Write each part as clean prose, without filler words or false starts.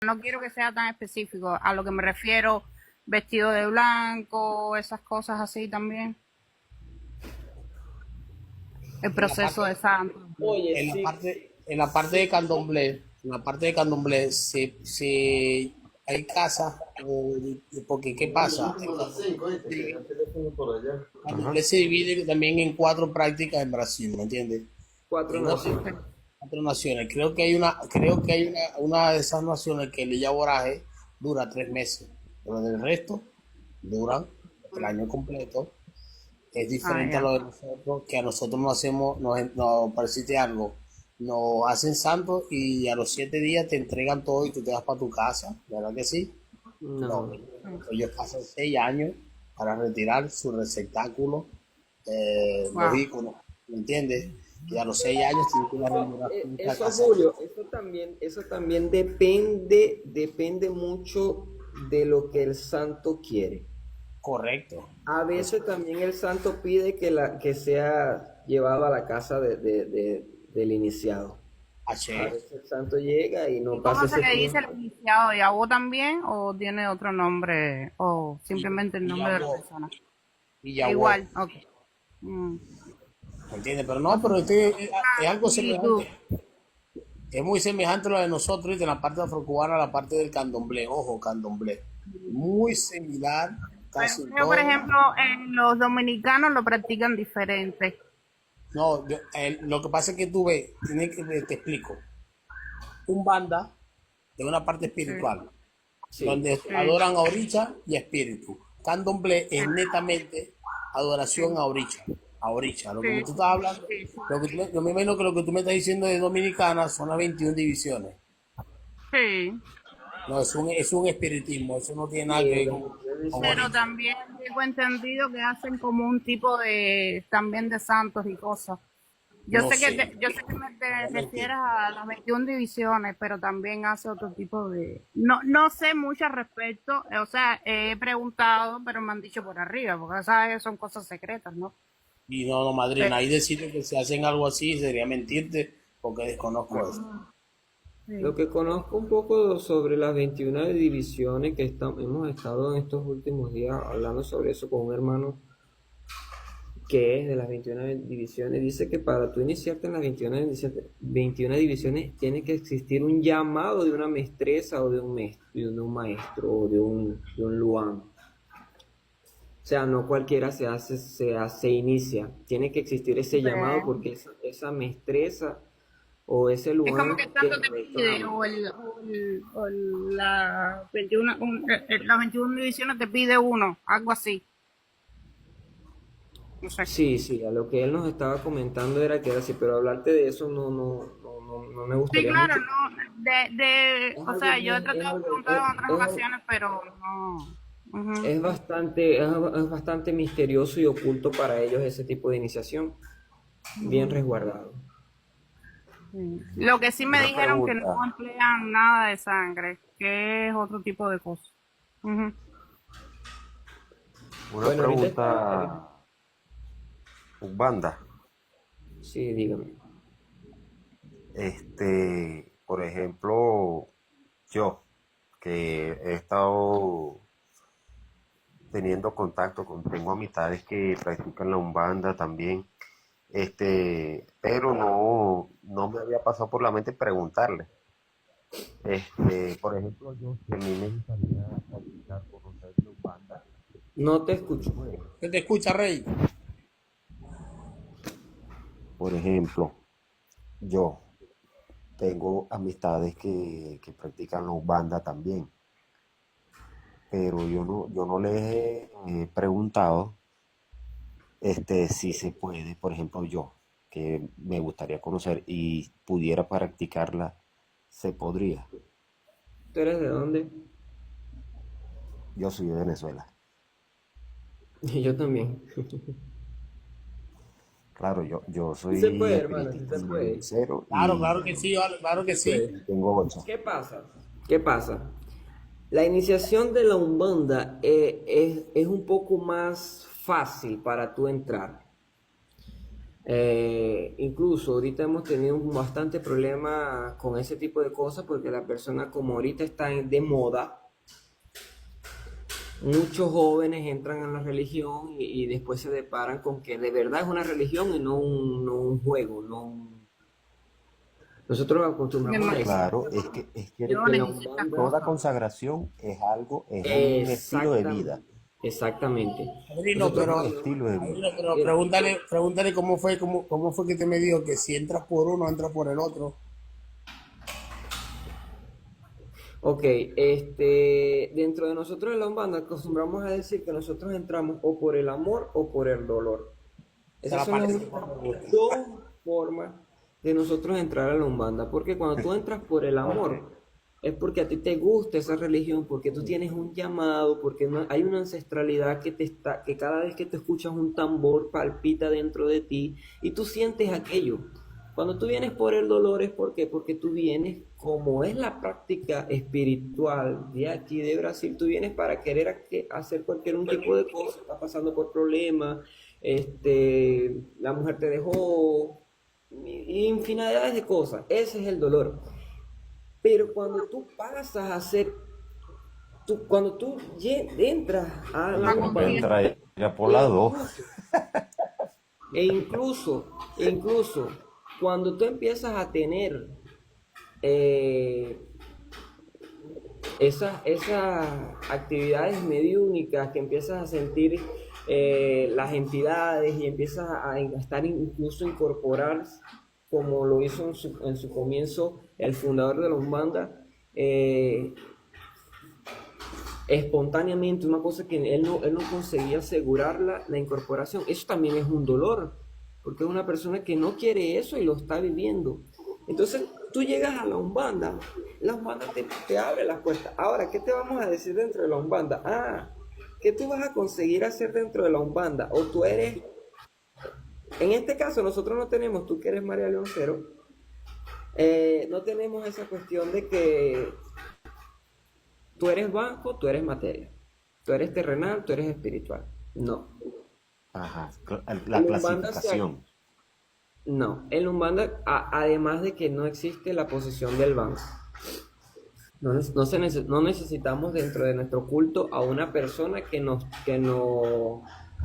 no quiero que sea tan específico. A lo que me refiero, vestido de blanco, esas cosas así también. El En la proceso parte, de santo. Oye, en la sí, parte, en la parte de sí, candomblé, en la parte de candomblé, si hay casas, porque ¿qué pasa? El ajá, candomblé se divide también en cuatro prácticas en Brasil, ¿me entiendes? cuatro En otras naciones. cuatro naciones. Creo que hay una de esas naciones que el Yaboraje dura 3 meses, pero del resto duran el año completo. Es Ah, diferente a ya. lo de nosotros, que a nosotros nos hacemos, nos parece algo, nos hacen santos y a los 7 días te entregan todo y tú te vas para tu casa, ¿verdad que sí? No, No. ellos pasan 6 años para retirar su receptáculo, los Wow. íconos, ¿me entiendes? Y a los 6 años tienen que ir a remorar la Eso, casa. Julio, eso también depende mucho de lo que el santo quiere. Correcto. A Eso veces también el santo pide que sea llevado a la casa del iniciado. A H. veces el santo llega y ¿Y no cómo pasa se ese le dice tiempo. el iniciado? ¿Yahoo también? ¿O tiene otro nombre? ¿O Y, simplemente el y nombre de la Yahweh, persona? y Es Yahweh, igual, ok. Mm. ¿me entiendes? Pero no, Entonces, pero es algo similitud. semejante. Es muy semejante a lo de nosotros y de la parte afrocubana, la parte del candomblé. Ojo, candomblé. Muy similar, Pero casi en creo, por todo. ejemplo, en los dominicanos lo practican diferente. No, lo que pasa es que tú ves, te explico. Un banda de una parte Sí, espiritual, Sí. donde sí, adoran a Oricha y a Espíritu. Candomblé sí, es netamente adoración sí, a Oricha. A Oricha. Lo que sí, tú estás hablando, sí, sí. yo me imagino que lo que tú me estás diciendo de Dominicana son las 21 divisiones. Sí. No, es un espiritismo, eso no tiene nada Sí, que ver las con Pero Oricha. también tengo entendido que hacen como un tipo de, también de santos y cosas. No sé, Yo sé que te no mentir. refieres a las 21 divisiones, pero también hace otro tipo de... No, no sé mucho al respecto, o sea, he preguntado, pero me han dicho por arriba, porque sabes, son cosas secretas, ¿no? Y no, no, madrina, Pero, ahí decirte que si hacen algo así sería mentirte porque desconozco eso. Lo sí. que conozco un poco sobre las 21 divisiones hemos estado en estos últimos días hablando sobre eso con un hermano que es de las 21 divisiones, dice que para tú iniciarte en las 21 divisiones tiene que existir un llamado de una maestresa o de un maestro o de un luán. O sea, no cualquiera se inicia. Tiene que existir ese llamado Ve. porque esa maestresa o ese Es como luán que te tanto te pide, reclama. o la 21, las 21 divisiones te pide uno, algo así, no sé. Sí, sí, a lo que él nos estaba comentando era que era así, pero hablarte de eso no me Sí, gustaría claro, mucho. no, Es o algo sea, yo he bien, tratado de preguntar en otras es, ocasiones, pero no. Ujú. es bastante misterioso y oculto para ellos ese tipo de iniciación, bien resguardado. Sí. Lo que sí me Una dijeron que no pregunta, emplean nada de sangre, que es otro tipo de cosa. Ujú. una Bueno, ahorita pregunta, banda. sí, dígame. Por ejemplo, yo que he estado teniendo contacto tengo amistades que practican la Umbanda también, pero no me había pasado por la mente preguntarle. Por ejemplo, yo que a mí me gustaría practicar, conocer la Umbanda, No te se escucho. puede. ¿Qué te escucha, Rey? Por ejemplo, yo tengo amistades que practican la Umbanda también, pero yo no les he preguntado si se puede, por ejemplo, yo, que me gustaría conocer y pudiera practicarla, se podría. ¿Tú eres de dónde? Yo soy de Venezuela. Y yo también. Claro, yo Sí se soy puede, hermano, sí espiritista se nivel puede. cero Claro, claro que sí, vale, claro que Se sí. puede. tengo 8. ¿Qué pasa? ¿Qué pasa? La iniciación de la Umbanda es un poco más fácil para tú entrar. Incluso ahorita hemos tenido un bastante problema con ese tipo de cosas porque la persona como ahorita está de moda, muchos jóvenes entran a la religión y después se deparan con que de verdad es una religión y no un juego, Nosotros Mi acostumbramos a hermano, decir Claro, es yo que la necesito esta Umbanda... toda cosa. consagración es algo, es un estilo de vida, Exactamente. Padrino, Nosotros es un pero, hablamos... estilo de vida. padrino, pero Mira, pregúntale cómo fue que te me dijo que si entras por uno, entras por el otro. ok, dentro de nosotros en la Umbanda acostumbramos a decir que nosotros entramos o por el amor o por el dolor. Esa es Esas la son las parte que únicas más me gusta. dos formas de nosotros entrar a la Umbanda. Porque cuando tú entras por el amor, es porque a ti te gusta esa religión, porque tú tienes un llamado, porque hay una ancestralidad que cada vez que te escuchas un tambor palpita dentro de ti y tú sientes aquello. Cuando tú vienes por el dolor es porque tú vienes, como es la práctica espiritual de aquí de Brasil, tú vienes para querer hacer cualquier un tipo de cosa, estás pasando por problemas, la mujer te dejó, infinidades de cosas, ese es el dolor. Pero cuando tú pasas a hacer, cuando tú entras a la La Umbanda, confianza. Entra ella por e las dos. incluso, e incluso, cuando tú empiezas a tener eh, esas actividades mediúnicas, que empiezas a sentir las entidades y empiezas a estar incluso incorporar, como lo hizo en su comienzo el fundador de la Umbanda, espontáneamente, una cosa que él no conseguía asegurar la incorporación. Eso también es un dolor, porque es una persona que no quiere eso y lo está viviendo. Entonces, tú llegas a la Umbanda te abre las puertas. Ahora, ¿qué te vamos a decir dentro de la Umbanda? ¿Qué tú vas a conseguir hacer dentro de la Umbanda? O tú eres, en este caso, nosotros no tenemos, tú que eres María Leoncero, no tenemos esa cuestión de que tú eres banco, tú eres materia. Tú eres terrenal, tú eres espiritual. No. Ajá, la En Umbanda clasificación. en Umbanda, además de que no existe la posición del banco. No necesitamos dentro de nuestro culto a una persona que nos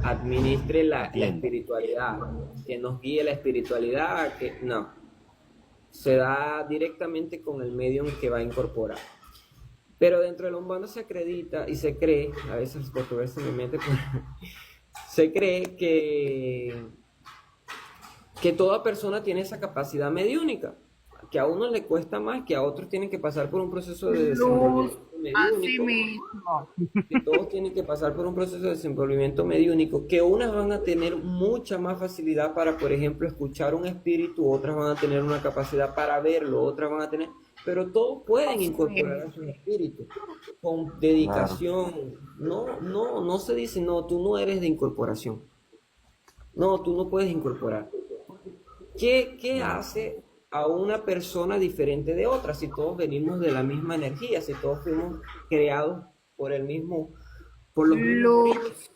administre la Entiendo. espiritualidad, que nos guíe la espiritualidad, no. Se da directamente con el medio en que va a incorporar. Pero dentro de la Umbanda se acredita y se cree, a veces por se me mete, se cree que toda persona tiene esa capacidad mediúnica, que a uno le cuesta más, que a otros tienen que pasar por un proceso de Luz, desenvolvimiento así mediúnico, mismo. que todos tienen que pasar por un proceso de desenvolvimiento mediúnico, que unas van a tener mucha más facilidad para, por ejemplo, escuchar un espíritu, otras van a tener una capacidad para verlo, otras van a tener, pero todos pueden incorporar a su espíritu con Claro. dedicación. No se dice, no, tú no eres de incorporación. No, tú no puedes incorporar. ¿Qué hace a una persona diferente de otra si todos venimos de la misma energía, si todos fuimos creados por los mismos Luz. brillos?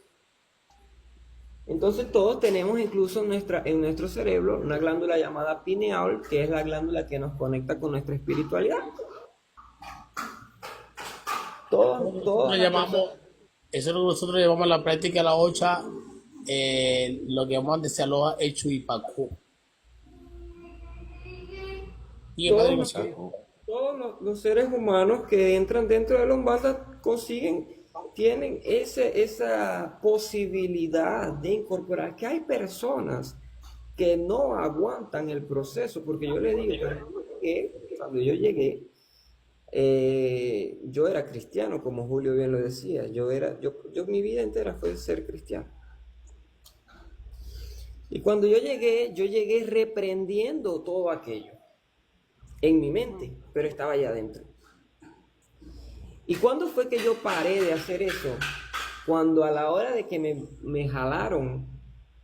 Entonces todos tenemos incluso en nuestro cerebro una glándula llamada pineal, que es la glándula que nos conecta con nuestra espiritualidad. Todas Nosotros las llamamos, personas, eso es lo que nosotros llamamos en la práctica la ocha, lo que llamamos de Aloha Hechu y Pacu. Y el todos padrino, los, sí. todos los seres humanos que entran dentro de la Umbanda tienen esa posibilidad de incorporar, que hay personas que no aguantan el proceso, porque yo le digo, por ejemplo, que cuando yo llegué, yo era cristiano, como Julio bien lo decía, yo mi vida entera fue ser cristiano. Y cuando yo llegué reprendiendo todo aquello en mi mente, pero estaba allá adentro. ¿Y cuándo fue que yo paré de hacer eso? Cuando a la hora de que me jalaron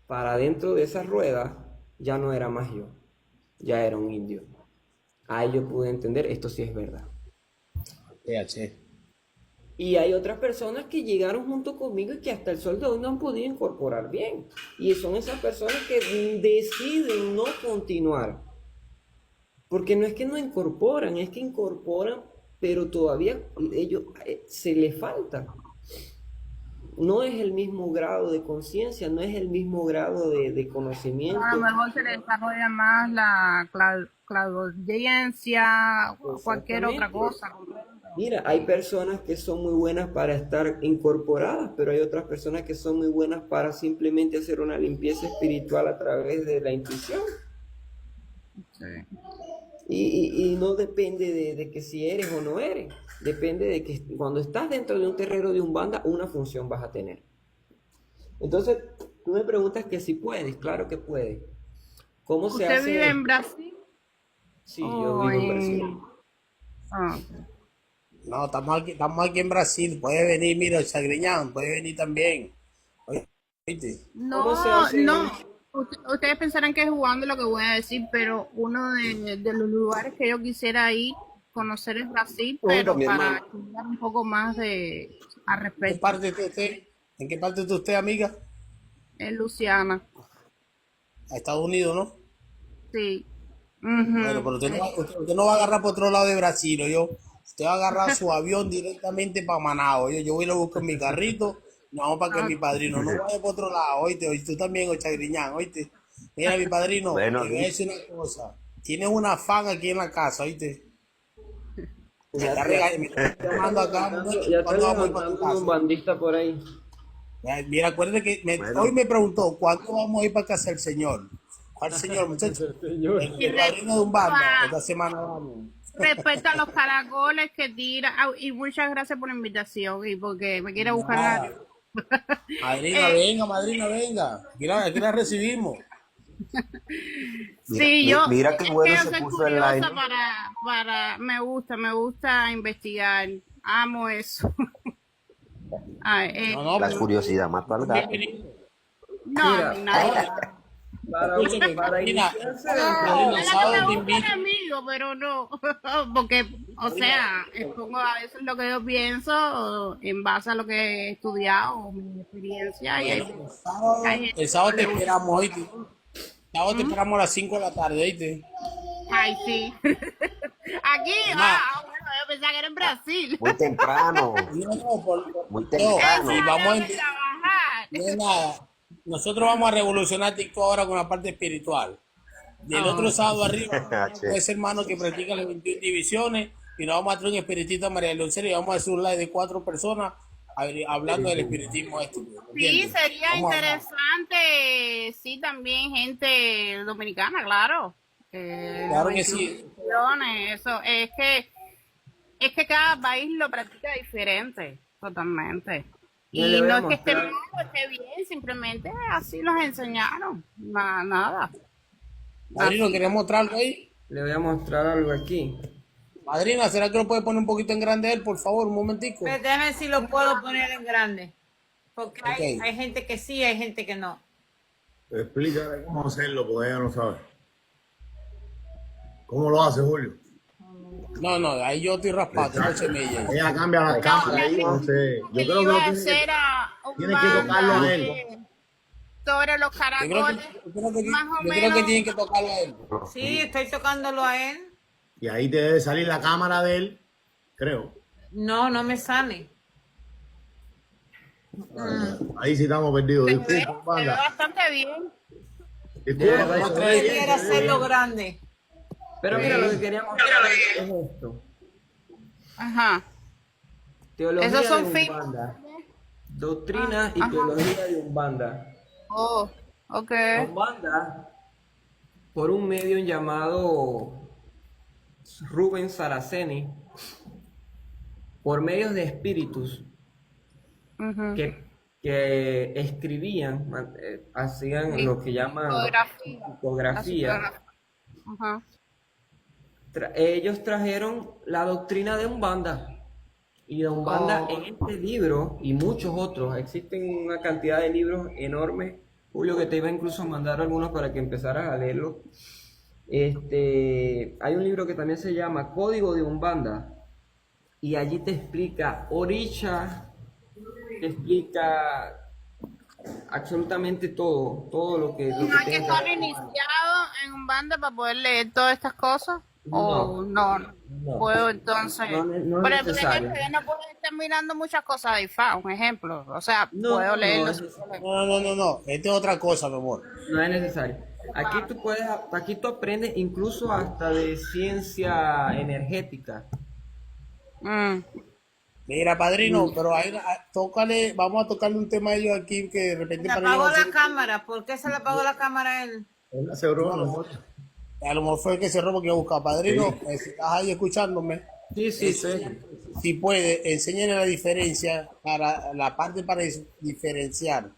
para dentro de esa rueda, ya no era más yo, ya era un indio. Ahí yo pude entender, esto sí es verdad. PH. Y hay otras personas que llegaron junto conmigo y que hasta el sol de hoy no han podido incorporar bien. Y son esas personas que deciden no continuar. Porque no es que no incorporan, es que incorporan, pero todavía ellos se les falta. No es el mismo grado de conciencia, no es el mismo grado de conocimiento. A lo mejor se le desarrolla más la claudencia o cualquier otra Exactamente. cosa. Mira, hay personas que son muy buenas para estar incorporadas, pero hay otras personas que son muy buenas para simplemente hacer una limpieza espiritual a través de la intuición. Sí. Y no depende de que si eres o no eres. Depende de que cuando estás dentro de un terreno de Umbanda, una función vas a tener. Entonces, tú me preguntas que si puedes. Claro que puedes. ¿Cómo se ¿Usted hace vive en esto? Brasil? Sí, yo ¿O vivo en en...? Brasil. Ah, No, estamos aquí en Brasil. Puede venir, mira, Chagriñán, puede venir también. ¿Oíste? ¿Cómo se no, hace? no. Ustedes pensarán que es jugando lo que voy a decir, pero uno de los lugares que yo quisiera ir, conocer es Brasil, Pregunta, pero mi para hermano. estudiar un poco más al ¿En qué respecto. parte está usted? ¿En qué parte está usted, amiga? Es Luciana, A Estados Unidos, ¿no? sí. Bueno, Ujú. pero usted no va a agarrar por otro lado de Brasil, yo. Usted va a agarrar su avión directamente para Manao. Yo voy y lo busco en mi carrito. No, vamos para que Ah, mi padrino no vaya por otro lado, oíste, oíste, tú también, Chagriñán, oíste. Mira, mi padrino, Bueno, te voy a decir una cosa. Tienes una fan aquí en la casa, oíste. Ya, Me está llamando acá, ya está ¿cuándo vamos a ir para tu levantando un casa? umbandista por ahí. Mira, acuérdate que bueno, hoy me preguntó, ¿cuándo vamos a ir para casa del señor? ¿Cuál señor, muchacho? Señor. y El padrino de un banda. Esta respecto semana vamos. a los caracoles que tira, y muchas gracias por la invitación y porque me quiere buscar Nada. Madrina, Eh, venga, madrina, venga. Aquí la recibimos. sí, yo, mira qué es que bueno yo se soy puso el line. curiosa me gusta investigar, amo eso. Ay, No, no, La pero curiosidad mató al gato. bienvenido. no, a Mira, mí nada. Escúchame, para madrina, iniciarse madrina, el Ojalá que sábado te me busque invito. enemigo, pero no, porque, o sea, expongo a veces lo que yo pienso en base a lo que he estudiado, o mi experiencia, y Bueno, hay gente el que no sábado te le gusta. esperamos, oíste. El sábado te esperamos a las 5 de la tarde, oíste. Ay, sí. Aquí, Nada, bueno, yo pensaba que era en Brasil. Muy temprano, no, muy no, Eso y temprano. vamos tengo que trabajar. no es nada. Nosotros vamos a revolucionar TikTok ahora con la parte espiritual. Del otro Oh, sábado arriba, Che, ese hermano que practica las 21 divisiones, y nos vamos a traer un espiritista María Lucero y vamos a hacer un live de 4 personas hablando del espiritismo este, ¿me sí, entiendes? sería Vamos a hablar. interesante, sí, también gente dominicana, claro. Claro Las que 21 sí. naciones, eso, es que cada país lo practica diferente, totalmente. yo le Y voy no a es que esté mal mostrar, o esté bien, simplemente así los enseñaron, nada, Madrino, así. ¿querés mostrar algo ahí? le voy a mostrar algo aquí. Madrina, ¿será que lo puede poner un poquito en grande él, por favor, un momentico? Pues déjame ver si lo puedo poner en grande. Porque Ok. hay gente que sí, hay gente que no. Explícale cómo hacerlo, porque ella no sabe. ¿Cómo lo hace, Julio? No, ahí yo estoy raspado, tengo semilla ahí. Ella cambia las No, cámaras, le entonces digo yo que creo le que iba no a tiene hacer a un tiene que tocarlo banda a él. sobre los Yo caracoles, creo más o que menos. tienen que tocarlo a él. Sí, estoy tocándolo a él. Y ahí te debe salir la cámara de él, creo. No, no me sale. Ahí sí estamos perdidos. Se ve, Disculpa, se ve banda. bastante bien. Disculpa, Ya, se ya, ve Yo bien, quiero se ve hacerlo bien. grande. Pero mira, lo que quería mostrar es esto. Ajá. Teología Esos de son fin. Umbanda. Doctrina y Ajá. teología de Umbanda. Oh, ok. La Umbanda, por un medio llamado Rubén Saraceni, por medios de espíritus Ujú. que escribían, hacían lo que llaman Psicografía. La psicografía. psicografía. Ajá. Ellos trajeron la doctrina de Umbanda. Y de Umbanda Oh. en este libro y muchos otros, existen una cantidad de libros enormes, Julio, que te iba incluso a mandar algunos para que empezaras a leerlos. Hay un libro que también se llama Código de Umbanda, y allí te explica Orisha, te explica absolutamente todo, todo lo No que hay que tenga estar que ver. iniciado en un banda para poder leer todas estas cosas. O No, no. no, Puedo entonces. no Por es ejemplo, necesario. yo no puedo estar mirando muchas cosas de IFA, un ejemplo. O sea, puedo No leerlo es sin necesario. problema. No. Esta es otra cosa, mi amor. No es necesario. Aquí tú aprendes incluso hasta de ciencia energética. Mm. Mira, padrino, Y pero tócale, vamos a tocarle un tema a ellos aquí que de repente Le para ellos apagó va a ser. la cámara. ¿Por qué se le apagó la cámara a él? Él aseguró, no importa. A lo mejor fue el que cerró porque iba a buscar. Padrino, Sí. si estás ahí escuchándome, sí, sí. si puede, enséñale la diferencia para la parte para diferenciar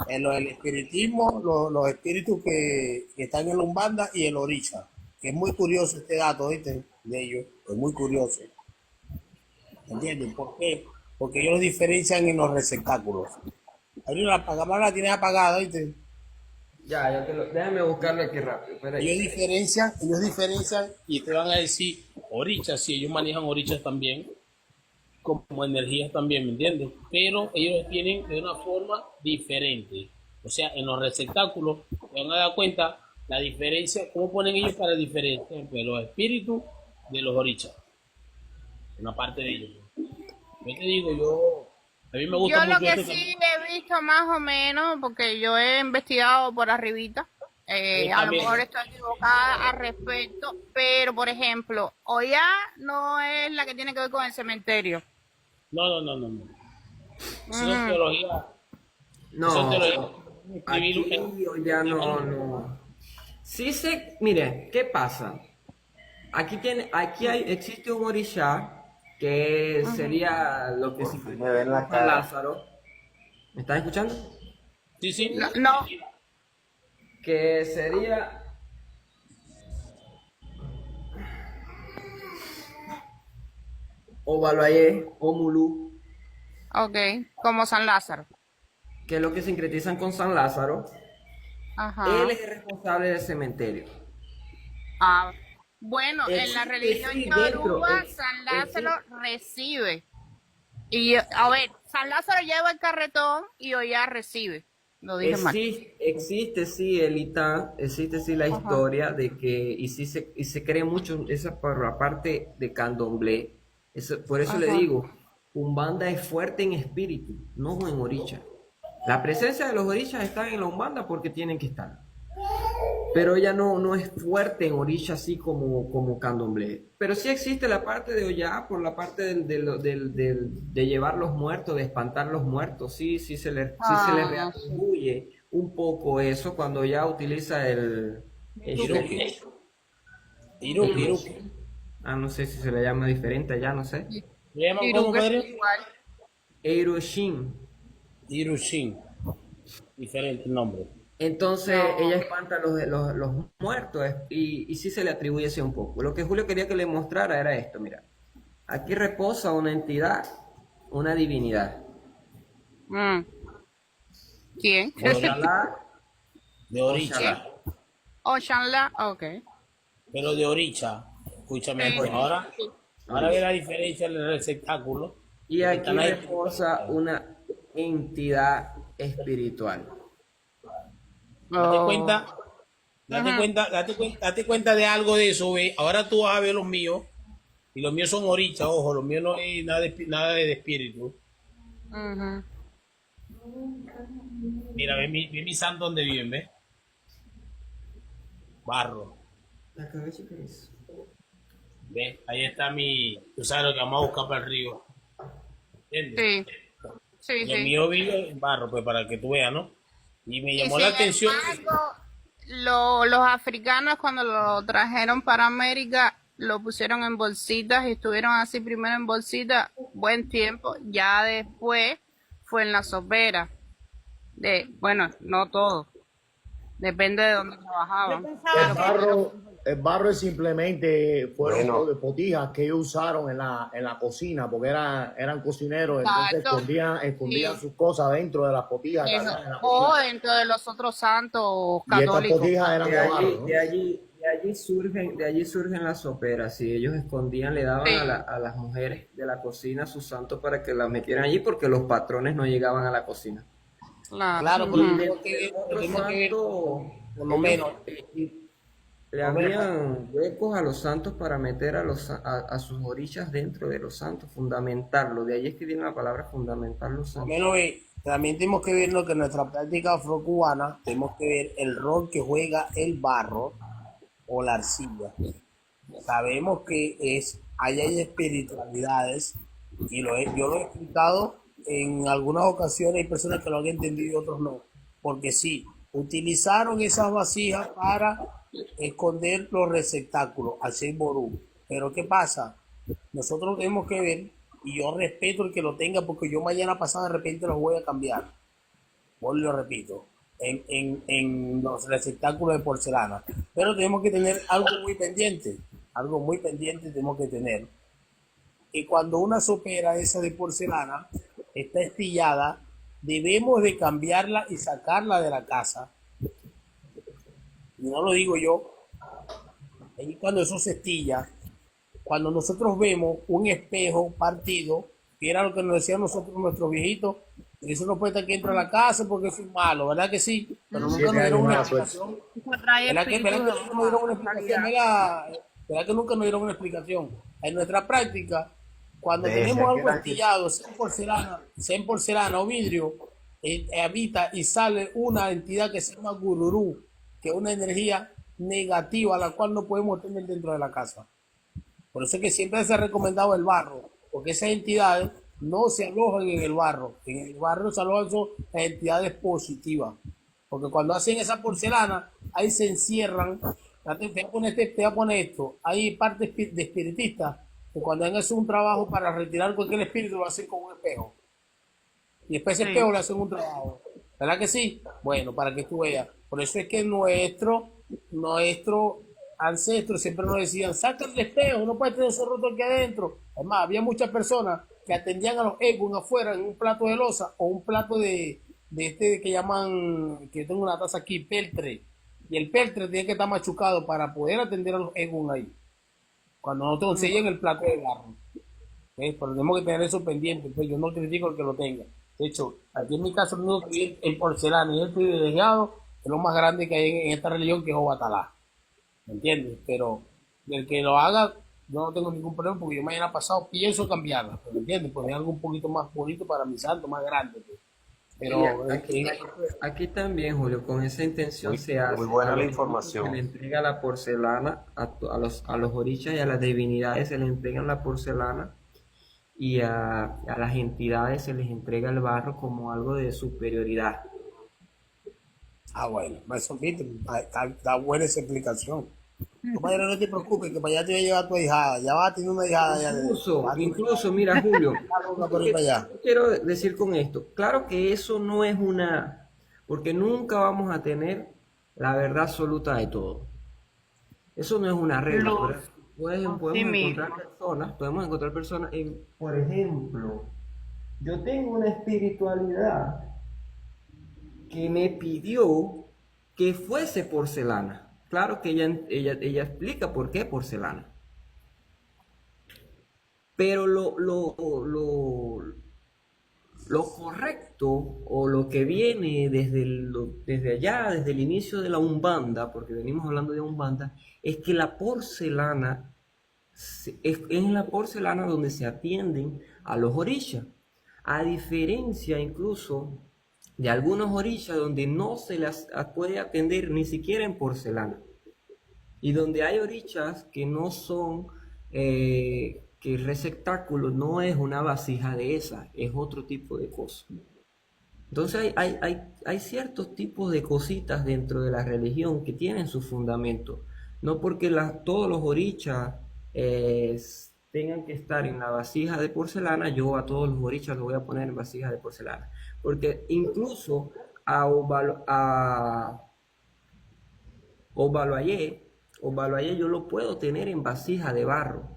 en lo del espiritismo, los espíritus que están en la Umbanda y el Orisha. Que es muy curioso este dato, ¿viste? De ellos, es muy curioso. ¿Entienden? ¿Por qué? Porque ellos los diferencian en los receptáculos. Padrino, la cámara la tienes apagada, ¿viste? Ya te lo, déjame buscarlo aquí rápido. Espera ahí. Ellos diferencian y te van a decir orichas, si ellos manejan orichas también, como energías también, ¿me entiendes? Pero ellos lo tienen de una forma diferente. O sea, en los receptáculos te van a dar cuenta la diferencia, cómo ponen ellos para diferenciar pues, los espíritus de los orichas. Una parte de ellos. Yo te digo, a mí me gusta Yo lo mucho que esto sí también. he visto más o menos, porque yo he investigado por arribita, Yo a lo también. mejor estoy equivocada al respecto, pero por ejemplo, Oya no es la que tiene que ver con el cementerio. No. Eso es teología. Eso es teología. No, Escribir aquí ya no. Sí sé, mire, ¿qué pasa? Existe un orisha que sería lo que se Me ven la San cara. Lázaro. ¿Me estás escuchando? Sí. No, Que sería Ovaluayé o Mulú, ok, como San Lázaro. que es lo que sincretizan con San Lázaro. Ajá. Él es el responsable del cementerio. Ah, bueno, en la Existe, religión sí, dentro, yoruba, San Lázaro recibe. Y, a ver, San Lázaro lleva el carretón y Oya recibe. Lo dije mal. Existe sí el Itán, existe sí la historia de que, y se cree mucho esa por la parte de candomblé. Por eso le Ajá. digo, Umbanda es fuerte en espíritu, no en oricha. La presencia de los orichas está en la Umbanda porque tienen que estar. Pero ella no es fuerte en oricha así como candomblé. Pero sí existe la parte de Ollá, por la parte de llevar los muertos, de espantar los muertos. Sí se le Ah, reatribuye un poco eso cuando ya utiliza el Iruki. no sé si se le llama diferente allá, no sé. ¿Le llaman cómo, Iruka es padre? igual. Eiroshin. Irushin. Diferente el nombre. Entonces No. ella espanta los muertos y sí se le atribuye ese un poco. Lo que Julio quería que le mostrara era esto, mira. Aquí reposa una entidad, una divinidad. Mm. ¿Quién? Ojalá, De Oricha. Oshanla, ok. Pero de Oricha. Escúchame, Sí, pues sí, ahora, sí. ahora ve la diferencia en el receptáculo. y aquí Están ahí. reposa una entidad espiritual. Date Oh. cuenta, date cuenta de algo de eso, ve. Ahora tú vas a ver los míos. Y los míos son Oricha, ojo, los míos no hay nada de espíritu. Ujú. Mira, ve mi santo donde viven, ¿ves? Barro. La cabeza que es. ¿Ves? Ahí está tú sabes lo que vamos a buscar para el río. ¿Entiendes? Sí, Los sí. míos viven en barro, pues para que tú veas, ¿no? Y me Y llamó sin la atención. embargo, los africanos cuando lo trajeron para América, lo pusieron en bolsitas y estuvieron así primero en bolsitas buen tiempo. Ya después fue en la sopera. Bueno, no todo. Depende de dónde Yo trabajaban. pensaba que El barro es simplemente fueron Bueno. de potijas que ellos usaron en la cocina, porque eran cocineros, entonces Exacto. escondían Sí. sus cosas dentro de las potijas que Eso. había en la O cocina. dentro de los otros santos Y estas católicos. potijas eran de barro, ¿no? De allí de allí surgen las soperas. Y ellos escondían, le daban Sí, a las mujeres de la cocina su santo para que la metieran allí porque los patrones no llegaban a la cocina. claro. Claro, pero Y Ujú. tenemos que ver, pero otro tenemos que ver, santo, por lo ellos menos, le por lo menos, abrían huecos a los santos para meter a sus orillas dentro de los santos, fundamentarlo. De ahí es que viene la palabra fundamentar los por lo santos. menos también tenemos que ver lo que en nuestra práctica afrocubana, tenemos que ver el rol que juega el barro o la arcilla. Sabemos que ahí hay espiritualidades y yo lo he explicado en algunas ocasiones, hay personas que lo han entendido y otros no, porque sí, utilizaron esas vasijas para esconder los receptáculos, hacer ború. Pero ¿qué pasa? Nosotros tenemos que ver, y yo respeto el que lo tenga, porque yo mañana pasado de repente los voy a cambiar, vuelvo y lo repito, en los receptáculos de porcelana. Pero tenemos que tener algo muy pendiente tenemos que tener. Que cuando una sopera esa de porcelana está estillada, debemos de cambiarla y sacarla de la casa. Y no lo digo yo, ahí cuando eso se estilla, cuando nosotros vemos un espejo partido, que era lo que nos decían nosotros nuestros viejitos, eso no puede estar que entra a la casa porque eso es malo, ¿verdad que sí? Pero nunca nos 7 años dieron una mala suerte. explicación. Eso trae ¿Verdad espíritus que de nunca nos dieron una mala explicación? calidad. ¿Verdad que nunca nos dieron una explicación? En nuestra práctica, cuando Desde tenemos aquel algo año. estillado, sea en porcelana o vidrio, habita y sale una entidad que se llama gururú, que es una energía negativa, la cual no podemos tener dentro de la casa. Por eso es que siempre se ha recomendado el barro, porque esas entidades no se alojan en el barro. En el barro se alojan son las entidades positivas. Porque cuando hacen esa porcelana, ahí se encierran. Te voy a poner, te voy a poner esto. Hay partes de espiritistas que cuando han hecho un trabajo para retirar cualquier espíritu lo hacen con un espejo. Y después ese Sí. espejo le hacen un trabajo. ¿Verdad que sí? Bueno, para que tú veas. Por eso es que nuestro ancestros siempre nos decían, saca el espejo, no puedes tener eso roto aquí adentro. Además, había muchas personas que atendían a los egos afuera en un plato de losa o un plato de este que llaman, que yo tengo una taza aquí, peltre. Y el peltre tiene que estar machucado para poder atender a los egos ahí. Cuando no te enseñan el plato de barro. Pero tenemos que tener eso pendiente, pues yo no critico el que lo tenga. De hecho, aquí en mi caso, el único que vive en porcelana y el privilegiado es lo más grande que hay en esta religión, que es Obatalá. ¿Me entiendes? Pero el que lo haga, yo no tengo ningún problema porque yo mañana pasado pienso cambiarla, ¿me entiendes? Poner algo un poquito más bonito para mi santo, más grande, pues. Y Pero aquí también, Julio, con esa intención Muy, se muy hace. buena A la los santos se información. le entrega la porcelana, a los orichas y a las divinidades se les entregan la porcelana y a las entidades se les entrega el barro como algo de superioridad. bueno, eso, viste, está buena esa explicación. Tú mañana no te preocupes, que para allá te voy a llevar a tu hijada, ya vas a tener una hijada ya Incluso, mira, Julio, por ir para allá. ¿qué quiero decir con esto? Claro que eso no es porque nunca vamos a tener la verdad absoluta de todo. Eso no es una regla, Luz. pero Así mismo. podemos encontrar personas por ejemplo, yo tengo una espiritualidad que me pidió que fuese porcelana. Claro que ella explica por qué porcelana. Pero lo correcto o lo que viene desde allá, desde el inicio de la Umbanda, porque venimos hablando de Umbanda, es que la porcelana es en la porcelana donde se atienden a los orishas. A diferencia incluso de algunos orishas donde no se las puede atender ni siquiera en porcelana. Y donde hay orishas que no son, que el receptáculo no es una vasija de esa, es otro tipo de cosa. Entonces hay ciertos tipos de cositas dentro de la religión que tienen su fundamento. No porque todos los orichas tengan que estar en la vasija de porcelana, yo a todos los orichas los voy a poner en vasija de porcelana. Porque incluso a Obaloayé yo lo puedo tener en vasija de barro.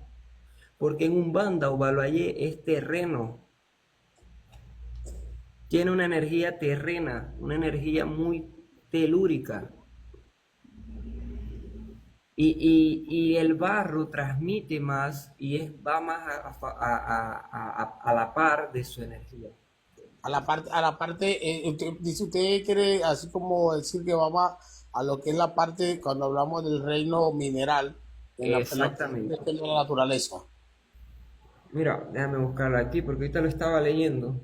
Porque en Umbanda Obaloayé es terreno. Tiene una energía terrena, una energía muy telúrica. Y el barro transmite más y va más a la par de su energía. Dice usted quiere así como decir que vamos a lo que es la parte cuando hablamos del reino mineral, Exactamente. de la naturaleza. Mira, déjame buscarla aquí porque ahorita lo estaba leyendo.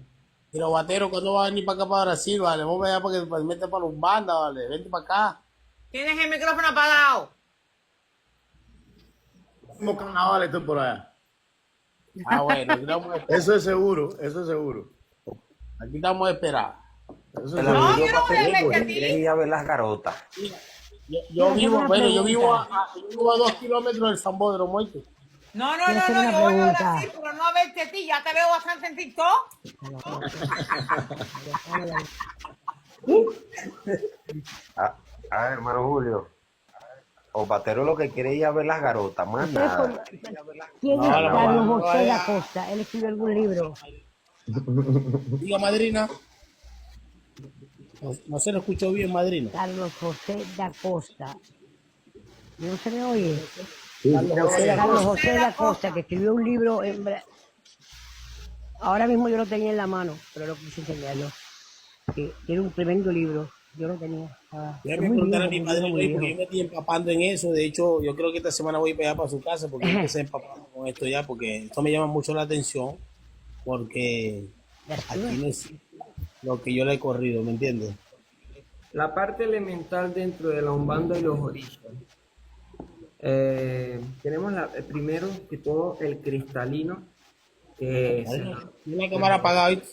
Pero Batero, ¿cuándo va a venir para acá para Brasil? Vale, vamos allá para que te mete para los bandas, vale, vente para acá. Tienes el micrófono apagado. Como carnaval estoy por allá. Ah, bueno, Eso es seguro, eso es seguro. aquí estamos a esperar. Eso Te es la No, seguro. yo no voy a videopateo verte a porque ti. quieres ir a ver las garotas. Yo vivo, bueno, yo vivo a 2 kilómetros del Sambódromo, ¿oíste? No, Quiero hacer una yo voy a pregunta. Brasil, pero no a verte a ti. Ya te veo bastante en TikTok. A ver, hermano Julio. O Batero lo que quiere ir a ver las garotas, más nada. ¿Quién No, es no, Carlos no, José vaya. da Costa? ¿Él escribió algún libro? Diga, madrina. No se lo escuchó bien, madrina. Carlos José da Costa. ¿No se me oye? Carlos Carlos José da Costa, que escribió un libro ahora mismo yo lo tenía en la mano, pero no quise enseñarlo. Que tiene un tremendo libro. Yo lo tenía. Es Déjame muy preguntar a viejo, mi muy padre, viejo, muy porque yo viejo. me estoy empapando en eso. De hecho, yo creo que esta semana voy para allá para su casa porque yo empecé empapando con esto ya, porque esto me llama mucho la atención, porque aquí no es lo que yo le he corrido, ¿me entiendes? La parte elemental dentro de la Umbanda y los orillas. Tenemos primero que todo el cristalino, que es... Tiene la cámara apagada, ¿viste?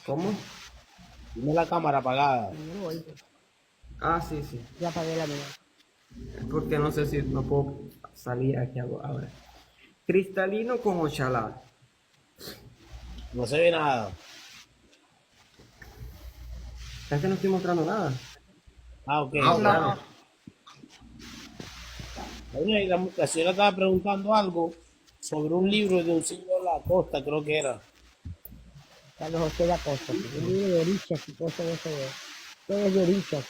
¿Cómo? Tiene la cámara apagada. Yo lo oigo. Ah, sí, sí. Ya apagué la mía. Porque no sé si no puedo salir aquí ahora. Cristalino con Ochalá. No se ve nada. Es que no estoy mostrando nada. Ah, ok. Ah, claro. Oye, y la señora estaba preguntando algo sobre un libro de un señor de la costa, creo que era. Carlos José da Costa. Que un libro de orillas y cosas de eso. Todo es de orillas.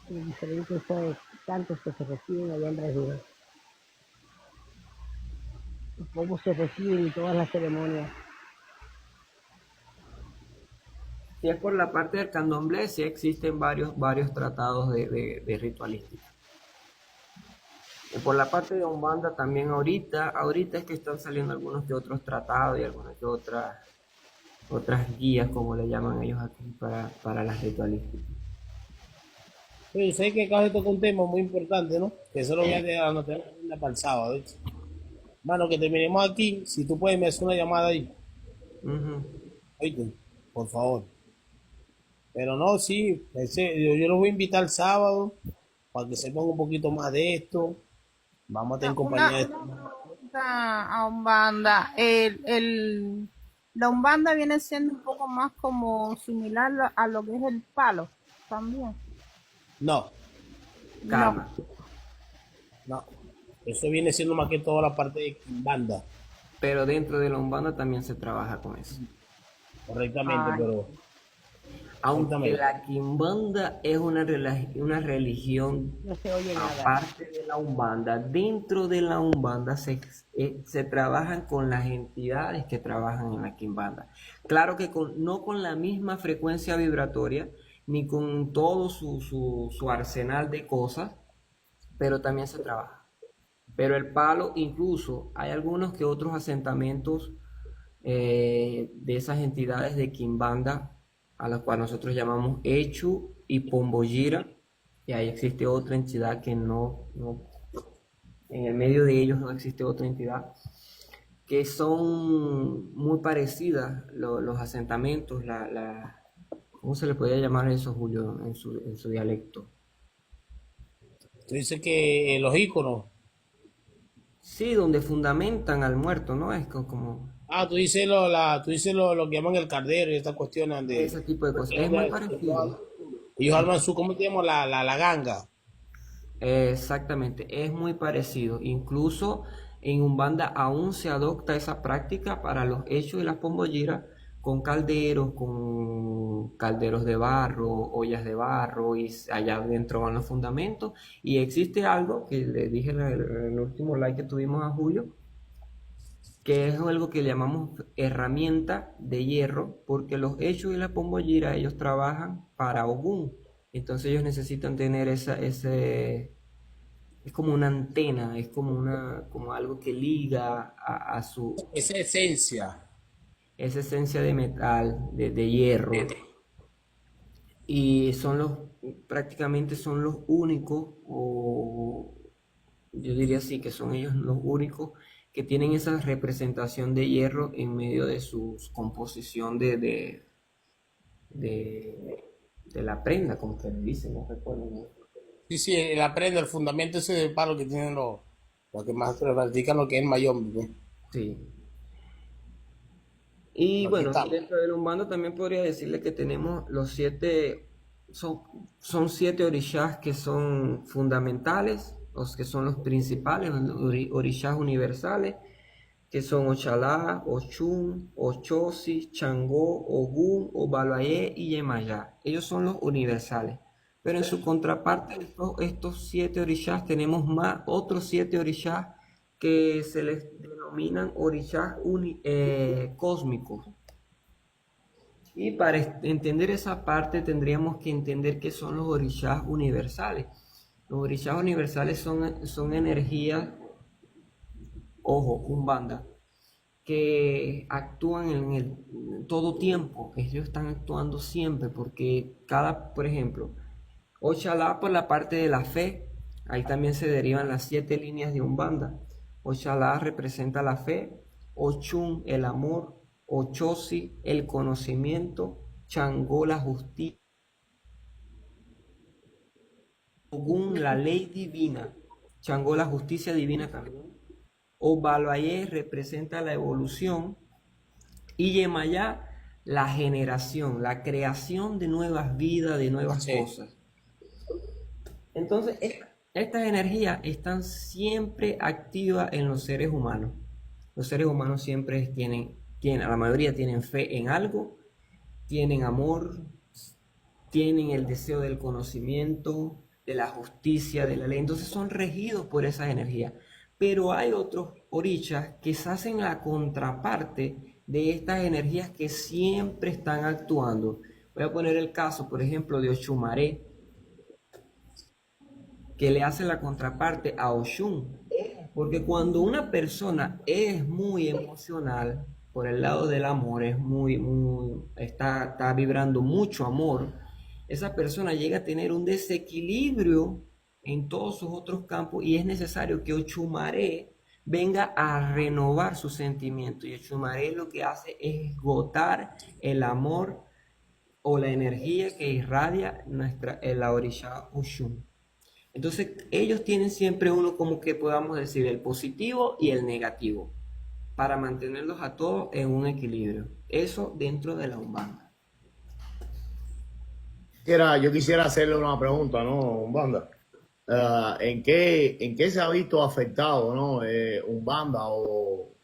Y diferentes cantos que se reciben allá en Brasil. Y cómo se reciben y todas las ceremonias. Si es por la parte del candomblé, sí existen varios tratados de ritualística. Y por la parte de Umbanda también ahorita es que están saliendo algunos que otros tratados y algunas que otras guías, como le llaman ellos aquí, para las ritualísticas. Sí, sé que acá se toca un tema muy importante, ¿no? Que eso lo voy a dejar anotar para el sábado, ¿viste? Mano, que terminemos aquí. Si tú puedes, me haces una llamada ahí. Ujú. Oíste, por favor. Pero no, sí, yo los voy a invitar el sábado para que sepan un poquito más de esto. Vamos a tener compañía de A Umbanda. La Umbanda viene siendo un poco más como similar a lo que es el palo también. No, Calma. no. Eso viene siendo más que todo la parte de banda, Pero dentro de la Umbanda también se trabaja con eso. correctamente, Ay. pero Aunque Cuéntame. la Quimbanda es una religión No se oye nada. aparte de la Umbanda, dentro de la Umbanda se trabajan con las entidades que trabajan en la Quimbanda. Claro que no con la misma frecuencia vibratoria, ni con todo su arsenal de cosas, pero también se trabaja. Pero el palo, incluso hay algunos que otros asentamientos de esas entidades de Quimbanda, a las cuales nosotros llamamos Echu y Pombogira, y ahí existe otra entidad que no, en el medio de ellos no existe otra entidad, que son muy parecidas los asentamientos, ¿cómo se le podría llamar eso, Julio, en su dialecto? tú dices que los íconos. Sí, donde fundamentan al muerto, ¿no? Es como Ah, tú dices lo que llaman el cardero y estas cuestiones de ese tipo de cosas. Es muy parecido. ellos arman su, ¿cómo te llamo? La ganga. Exactamente, es muy parecido. Incluso en Umbanda aún se adopta esa práctica para los hechos y las pombogiras con calderos de barro, ollas de barro, y allá adentro van los fundamentos. Y existe algo que le dije en el último like que tuvimos a Julio, que es algo que le llamamos herramienta de hierro, porque los hechos y la pombogira ellos trabajan para Ogún. Entonces ellos necesitan tener ese, es como una antena, es como algo que liga a Esa esencia. esa esencia de metal, de hierro. Y prácticamente son los únicos, o yo diría así, que son ellos los únicos que tienen esa representación de hierro en medio de su composición de la prenda, como que le dicen, no recuerdo mucho. Sí, la prenda, el fundamento ese de palo que tienen los que más practican lo que es el mayombe, pues. Sí. Y Aquí bueno, estamos. dentro del Umbanda también podría decirle que tenemos los son 7 orishas que son fundamentales, los que son los principales, los orishas universales, que son Ochalá, Ochun, Ochosi, Changó, Ogún, Obalayé y Yemayá. Ellos son los universales. Pero en su contraparte, estos 7 orishas, tenemos otros 7 orishas que se les denominan orishas cósmicos. Y para entender esa parte tendríamos que entender qué son los orishas universales. Los orishas universales son energías, ojo, Umbanda, que actúan en todo tiempo. Ellos están actuando siempre porque por ejemplo, Ochalá por la parte de la fe, ahí también se derivan las 7 líneas de Umbanda. Ochalá representa la fe, Ochun el amor, Ochosi el conocimiento, Changó la justicia, Ogún la ley divina, Changó la justicia divina también. Obalayé representa la evolución y Yemayá la generación, la creación de nuevas vidas, de nuevas Sí. cosas. Entonces, estas energías están siempre activas en los seres humanos. Los seres humanos siempre la mayoría tienen fe en algo, tienen amor, tienen el deseo del conocimiento, de la justicia, de la ley. Entonces son regidos por esas energías. Pero hay otros orishas que se hacen la contraparte de estas energías que siempre están actuando. Voy a poner el caso, por ejemplo, de Ochumaré, que le hace la contraparte a Oshun. Porque cuando una persona es muy emocional, por el lado del amor, está vibrando mucho amor, esa persona llega a tener un desequilibrio en todos sus otros campos y es necesario que Ochumaré venga a renovar su sentimiento. Y Ochumaré lo que hace es esgotar el amor o la energía que irradia la orisha Oshun. Entonces ellos tienen siempre uno, como que podamos decir, el positivo y el negativo, para mantenerlos a todos en un equilibrio. Eso dentro de la Umbanda. Yo quisiera hacerle una pregunta, ¿no, Umbanda? ¿En qué se ha visto afectado, ¿no? Umbanda o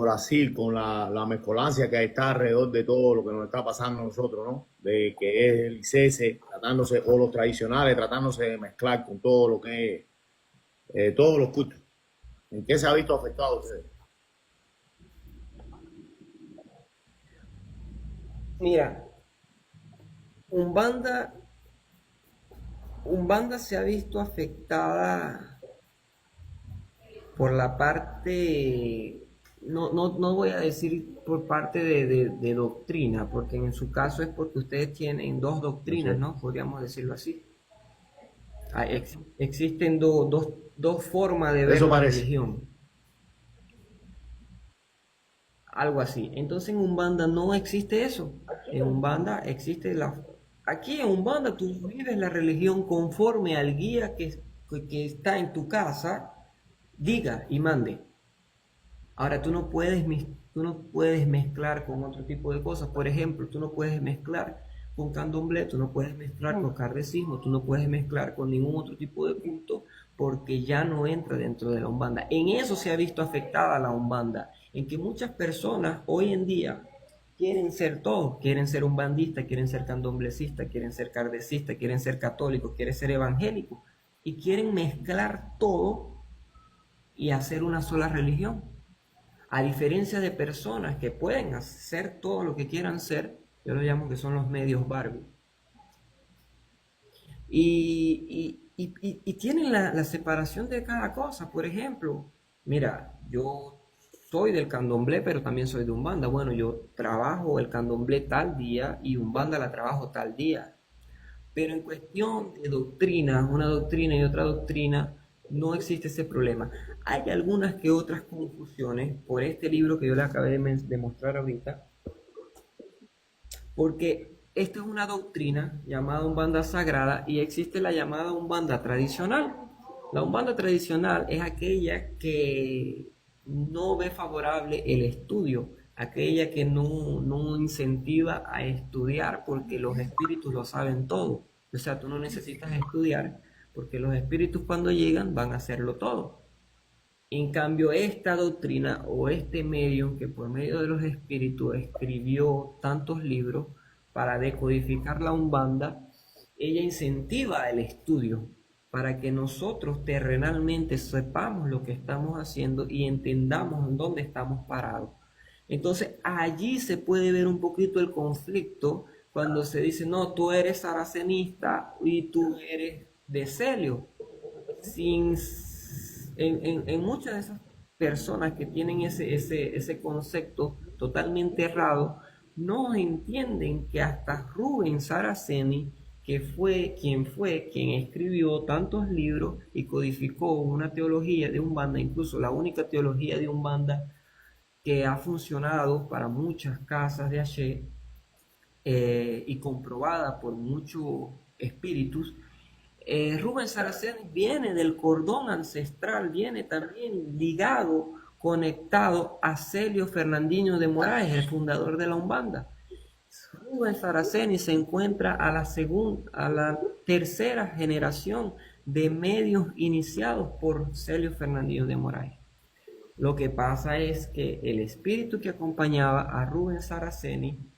Brasil con la mezcolancia que está alrededor de todo lo que nos está pasando a nosotros, ¿no? De que es el ICS tratándose, o los tradicionales tratándose de mezclar con todo lo que es, todos los cultos. ¿En qué se ha visto afectado ustedes? Mira, Umbanda se ha visto afectada por la parte, no voy a decir por parte de doctrina, porque en su caso es porque ustedes tienen dos doctrinas, ¿no? Podríamos decirlo así. Existen dos formas de ver Eso la parece. religión. Algo así. Entonces en Umbanda no existe eso. En Umbanda existe Aquí en Umbanda tú vives la religión conforme al guía que está en tu casa, diga y mande. Ahora tú no puedes mezclar con otro tipo de cosas. Por ejemplo, tú no puedes mezclar con candomblé, tú no puedes mezclar con kardecismo, tú no puedes mezclar con ningún otro tipo de culto porque ya no entra dentro de la Umbanda. En eso se ha visto afectada la Umbanda, en que muchas personas hoy en día quieren ser todo, quieren ser umbandista, quieren ser candomblessista, quieren ser kardecista, quieren ser católicos, quieren ser evangélicos y quieren mezclar todo y hacer una sola religión. A diferencia de personas que pueden hacer todo lo que quieran ser, yo lo llamo que son los medios Barbie. Y tienen la separación de cada cosa. Por ejemplo, mira, yo soy del candomblé, pero también soy de Umbanda. Bueno, yo trabajo el candomblé tal día y Umbanda la trabajo tal día. Pero en cuestión de doctrina, una doctrina y otra doctrina, no existe ese problema. Hay algunas que otras confusiones por este libro que yo le acabé de mostrar ahorita, porque esta es una doctrina llamada Umbanda Sagrada y existe la llamada Umbanda Tradicional. La Umbanda Tradicional es aquella que no ve favorable el estudio, aquella que no incentiva a estudiar porque los espíritus lo saben todo. O sea, tú no necesitas estudiar porque los espíritus cuando llegan van a hacerlo todo. En cambio, esta doctrina o este medium que por medio de los espíritus escribió tantos libros para decodificar la Umbanda, ella incentiva el estudio para que nosotros terrenalmente sepamos lo que estamos haciendo y entendamos en dónde estamos parados. Entonces, allí se puede ver un poquito el conflicto cuando se dice, no, tú eres saracenista y tú eres de Celio. En muchas de esas personas que tienen ese concepto totalmente errado, no entienden que hasta Rubén Saraceni, que fue quien escribió tantos libros y codificó una teología de Umbanda, incluso la única teología de Umbanda que ha funcionado para muchas casas de Haché y comprobada por muchos espíritus. Rubén Saraceni viene del cordón ancestral, viene también ligado, conectado a Celio Fernandinho de Moraes, el fundador de la Umbanda. Rubén Saraceni se encuentra a la tercera generación de medios iniciados por Celio Fernandinho de Moraes. Lo que pasa es que el espíritu que acompañaba a Rubén Saraceni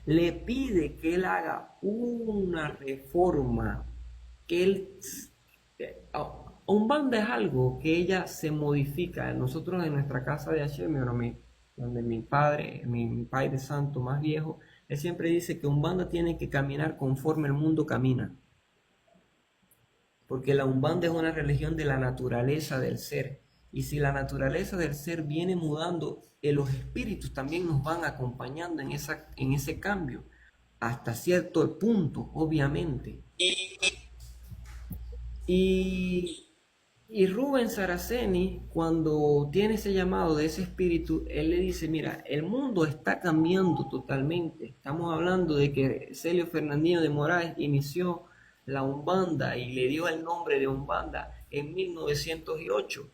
le pide que él haga una reforma, que él... Umbanda es algo que ella se modifica. Nosotros en nuestra casa de Hashem, donde mi padre santo más viejo, él siempre dice que Umbanda tiene que caminar conforme el mundo camina. Porque la Umbanda es una religión de la naturaleza del ser. Y si la naturaleza del ser viene mudando, los espíritus también nos van acompañando en ese cambio. Hasta cierto punto, obviamente. Y Rubén Saraceni, cuando tiene ese llamado de ese espíritu, él le dice, mira, el mundo está cambiando totalmente. Estamos hablando de que Celio Fernandinho de Moraes inició la Umbanda y le dio el nombre de Umbanda en 1908.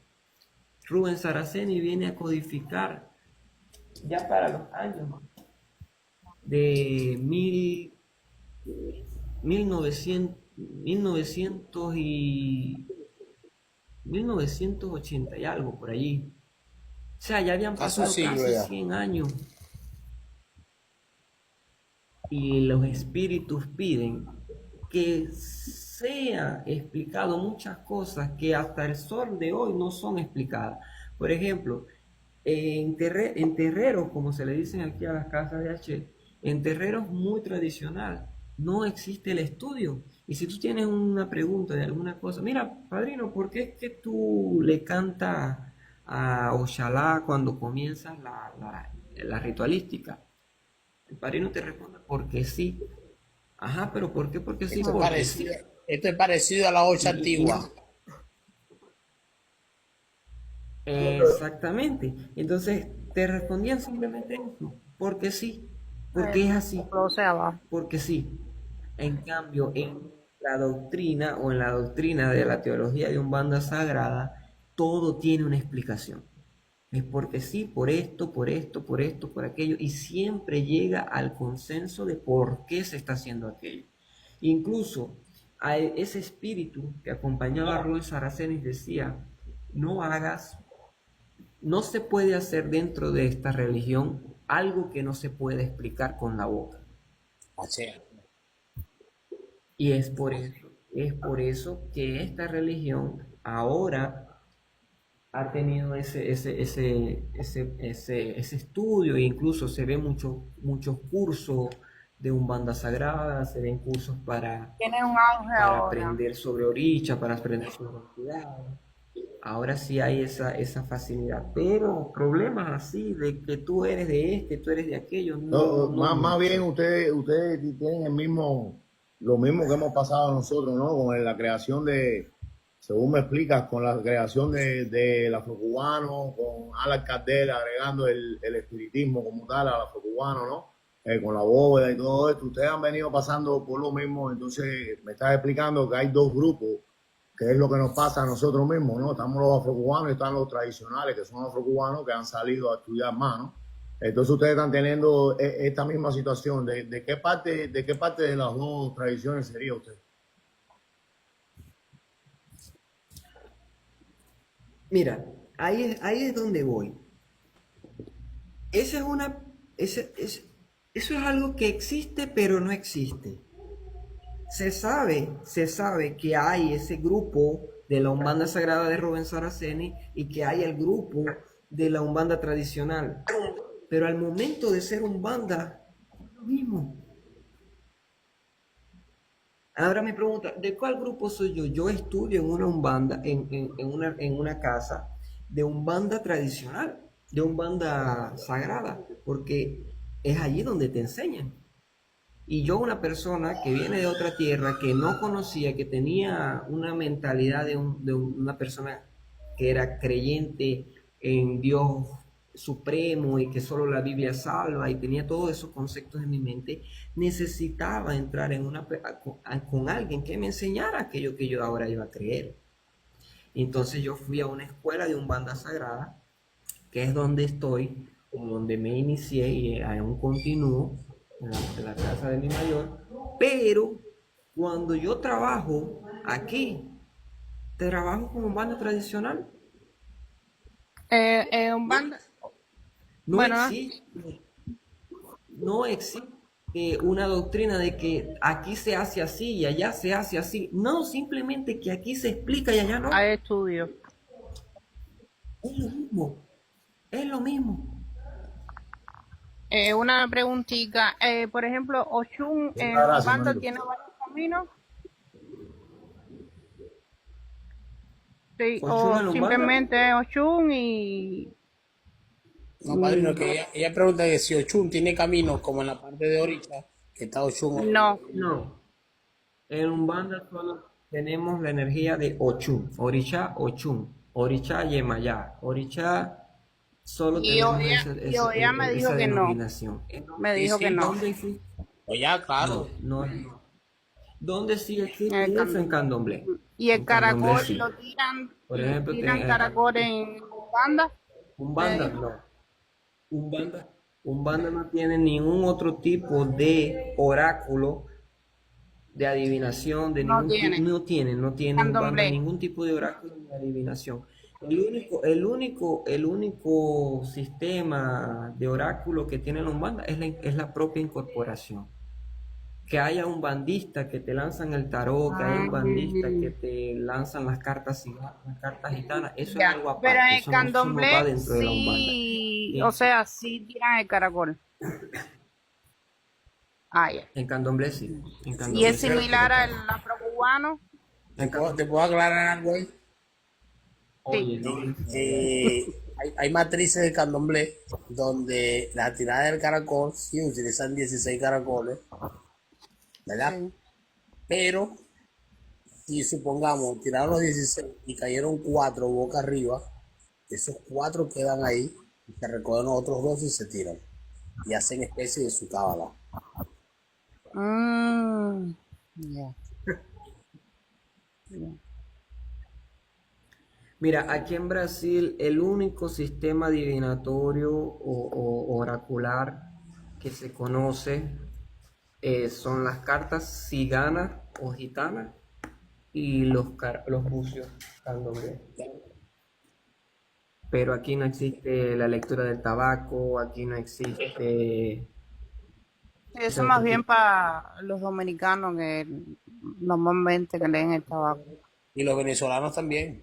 Rubén Saraceni viene a codificar ya para los años de 1980 y algo por allí. O sea, ya habían pasado casi 100 años. Y los espíritus piden que sea explicado muchas cosas que hasta el sol de hoy no son explicadas. Por ejemplo, en terreros, como se le dicen aquí a las casas de H, en terreros muy tradicional, no existe el estudio. Y si tú tienes una pregunta de alguna cosa, mira, padrino, ¿por qué es que tú le cantas a Oxalá cuando comienzas la ritualística? El padrino te responde, porque sí. Ajá, pero ¿por qué? Porque sí. Esto es parecido a la ocha antigua. Exactamente. Entonces te respondían simplemente eso, porque sí, porque es así, porque sí. En cambio, en la doctrina o en la doctrina de la teología de Umbanda Sagrada, todo tiene una explicación. Es porque sí, por esto, por esto, por esto, por aquello, y siempre llega al consenso de por qué se está haciendo aquello. Incluso a ese espíritu que acompañaba a Rubén Saraceni decía, no se puede hacer dentro de esta religión algo que no se puede explicar con la boca. Achea. Y es por eso que esta religión ahora ha tenido ese estudio, e incluso se ven muchos cursos de Umbanda Sagrada, se ven cursos Tiene un auge para ahora. aprender sobre Orisha, para aprender sobre entidades. Ahora sí hay esa facilidad, pero problemas así de que tú eres de este, tú eres de aquello, No, no más bien mucho. ustedes tienen lo mismo que hemos pasado nosotros, ¿no? Con la creación según me explicas, con la creación del afrocubano, con Alan Kardec agregando el espiritismo como tal al afrocubano, ¿no? Con la bóveda y todo esto. Ustedes han venido pasando por lo mismo, entonces me estás explicando que hay dos grupos, que es lo que nos pasa a nosotros mismos, ¿no? Estamos los afrocubanos y están los tradicionales, que son afrocubanos que han salido a estudiar más, ¿no? Entonces ustedes están teniendo esta misma situación. ¿De qué parte de las dos tradiciones sería usted? Mira, ahí es donde voy. Esa es una, eso es algo que existe, pero no existe. Se sabe que hay ese grupo de la Umbanda Sagrada de Rubén Saraceni y que hay el grupo de la Umbanda tradicional. Pero al momento de ser Umbanda, es lo mismo. Ahora me pregunta, ¿de cuál grupo soy yo? Yo estudio en una Umbanda, en una casa de Umbanda tradicional, de Umbanda sagrada, porque es allí donde te enseñan. Y yo, una persona que viene de otra tierra, que no conocía, que tenía una mentalidad de una persona que era creyente en Dios supremo y que solo la Biblia salva y tenía todos esos conceptos en mi mente, necesitaba entrar con alguien que me enseñara aquello que yo ahora iba a creer. Entonces yo fui a una escuela de Umbanda Sagrada, que es donde estoy, o donde me inicié y aún continúo, en la casa de mi mayor, pero cuando yo trabajo aquí, trabajo como banda tradicional. Un banda. No Bueno, existe, no existe una doctrina de que aquí se hace así y allá se hace así. No, simplemente que aquí se explica y allá no. hay estudios. Es lo mismo, es lo mismo. Una preguntita. Por ejemplo, Oshun Muchas en gracias, Umbanda Manilo. tiene varios caminos. Sí, Ochuna o en Umbanda. simplemente Oshun y No, padrino, que ella pregunta que si Ochun tiene caminos como en la parte de Oricha, que está Ochun. no. No, en Umbanda solo tenemos la energía de Ochun, Orisha, Ochun, Orisha, Yemayá. Orisha solo Y tenemos Oya me dijo esa que no. denominación. Me Sí, dijo que sí. no. ¿Dónde sí? O ya, claro. No. ¿Dónde sí En existe el eso? En candomblé. Candomblé. Y el En Candomblé caracol sí. lo tiran, Por y ejemplo, tiran caracol en Umbanda. Me Umbanda dijo. no. Umbanda no tiene ningún otro tipo de oráculo de adivinación, No tiene. no tiene Umbanda Candomblé. ningún tipo de oráculo de adivinación. El único sistema de oráculo que tiene la Umbanda es la propia incorporación. Que haya un bandista que te lanzan el tarot, que haya un bandista que te lanzan las cartas gitanas, eso es Ya. algo Pero aparte, en el eso no va candomblé dentro de la Umbanda. sí, o Y sea, sí tiran el caracol. Ah, ya. en Candomblé sí, en Y Candomblé es sí, pero similar al claro. afrocubano. En ¿Te Candomblé, puedo aclarar algo ahí? Sí. oye, no, Hay matrices de candomblé donde la tirada del caracol sí utilizan 16 caracoles, ¿verdad? Sí. Pero si supongamos tiraron los 16 y cayeron 4 boca arriba, esos 4 quedan ahí y se recogen los otros 2 y se tiran y hacen especie de su cábala. Ya. mira, aquí en Brasil el único sistema divinatorio o oracular que se conoce son las cartas ciganas o gitanas y los bucios candomblé. pero aquí no existe la lectura del tabaco, aquí no existe ese Eso más otro bien tipo. para los dominicanos que normalmente que leen el tabaco. Y los venezolanos también.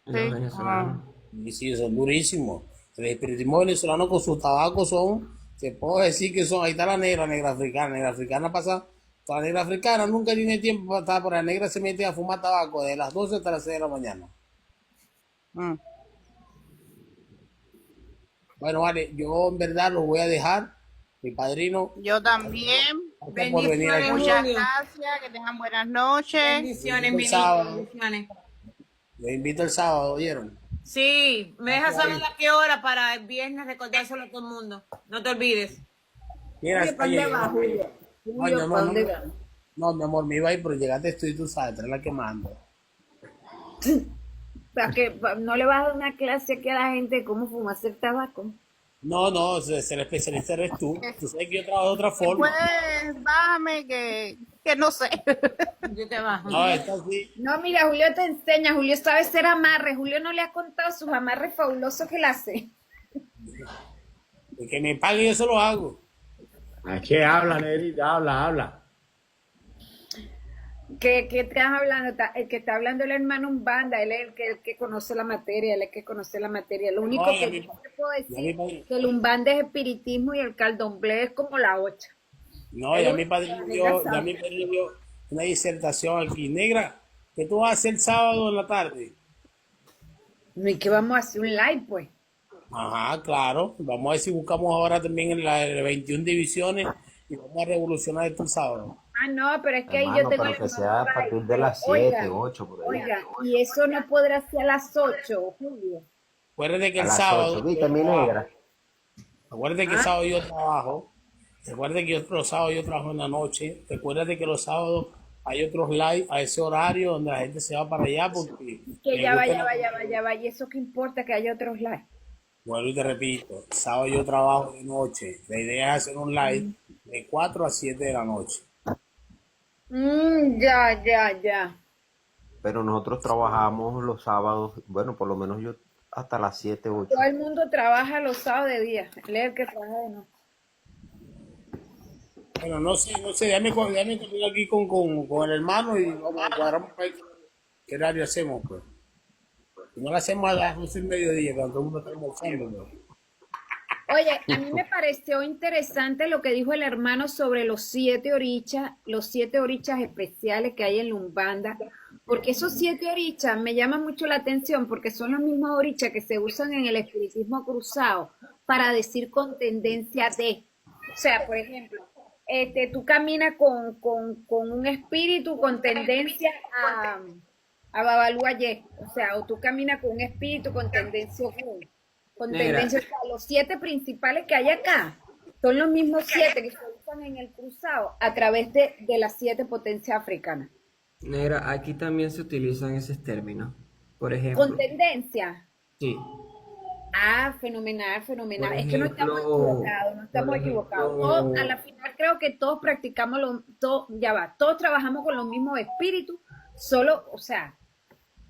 Los Sí, venezolanos. Y sí, son durísimos. El espiritismo venezolano con sus tabacos son, te puedo decir que son, ahí está la negra africana. La negra africana pasa, la negra africana nunca tiene tiempo para estar, por la negra se mete a fumar tabaco de las 12 hasta las 6 de la mañana. mm. Bueno, vale, yo en verdad los voy a dejar. Mi padrino, Yo también. gracias por venir aquí. Bendiciones, Muchas Julio. gracias, que tengan buenas noches. Bendiciones, El mi niño. sábado. Bendiciones. Los invito el sábado, ¿oyeron? Sí, me dejas saber a qué hora para el viernes recordárselo a todo el mundo. No te olvides. Mira, Julio, ¿para dónde va, Julio? Julio, Coño, ¿para dónde va? no, mi amor, me iba a ir, pero llegaste tú y tú sabes, traes la que mando. ¿Para que no le vas a dar una clase aquí a la gente de cómo fumarse el tabaco? No, ser especialista eres tú. Tú sabes que yo trabajo de otra forma. Pues bájame que no sé. Yo te bajo. No, está así. No, mira, Julio te enseña. Julio sabe hacer amarres. Julio no le ha contado sus amarres fabulosos que él hace. De que me pague yo se lo hago. ¿A qué habla, negrita? Habla. ¿Qué estás hablando? El que está hablando el hermano Umbanda, él es el que conoce la materia, él es el que conoce la materia. Lo único No, que yo te puedo y a decir mí, es que el Umbanda es espiritismo y el candomblé es como la ocha. no, ya mi padrino dio una disertación aquí. Negra, ¿qué tú vas a hacer el sábado en la tarde? No, ¿y qué vamos a hacer un live, pues? Ajá, claro. Vamos a ver si buscamos ahora también en las 21 divisiones y vamos a revolucionar esto el sábado. Ah, no, pero es que ahí yo Hermano, tengo pero el que sea hermano a partir live. de las 7, 8, por ahí. Oiga, y eso no podrá ser a las 8, Julio. Acuérdate que A el las sábado 8, ¿viste, mi negra? Acuérdate que el sábado yo trabajo. Recuerda que los sábados yo trabajo en la noche. Recuérdate que los sábados hay otros live a ese horario donde la gente se va para allá porque Que me ya gusta va. ¿Y eso qué importa que haya otros live? Bueno, y te repito, el sábado yo trabajo de noche. La idea es hacer un live de 4 a 7 de la noche. Ya. Pero nosotros trabajamos los sábados, bueno, por lo menos yo hasta las 7, 8. Todo el mundo trabaja los sábados de día. Él es el que trabaja de noche. Bueno, no sé, déjame coordinar aquí con el hermano y vamos a cuadrar para ver qué horario hacemos, pues. Si no lo hacemos a las 12 del mediodía, cuando todo el mundo está almorzando, pues. Oye, a mí me pareció interesante lo que dijo el hermano sobre los 7 orichas especiales que hay en la Umbanda, porque esos 7 orichas me llaman mucho la atención porque son los mismos orichas que se usan en el espiritismo cruzado para decir con tendencia de. O sea, por ejemplo, tú caminas con un espíritu con tendencia a Babalú Ayé, o sea, o tú caminas con un espíritu con tendencia a Ogún. Con Negra, tendencia, o sea, los 7 principales que hay acá son los mismos 7 que se usan en el cruzado a través de las 7 potencias africanas. negra, aquí también se utilizan esos términos. Por Con ejemplo, tendencia. sí. Ah, fenomenal. Por Es que no estamos ejemplo, equivocados. Todos, a la final creo que todos practicamos todos trabajamos con los mismos espíritus, solo, o sea,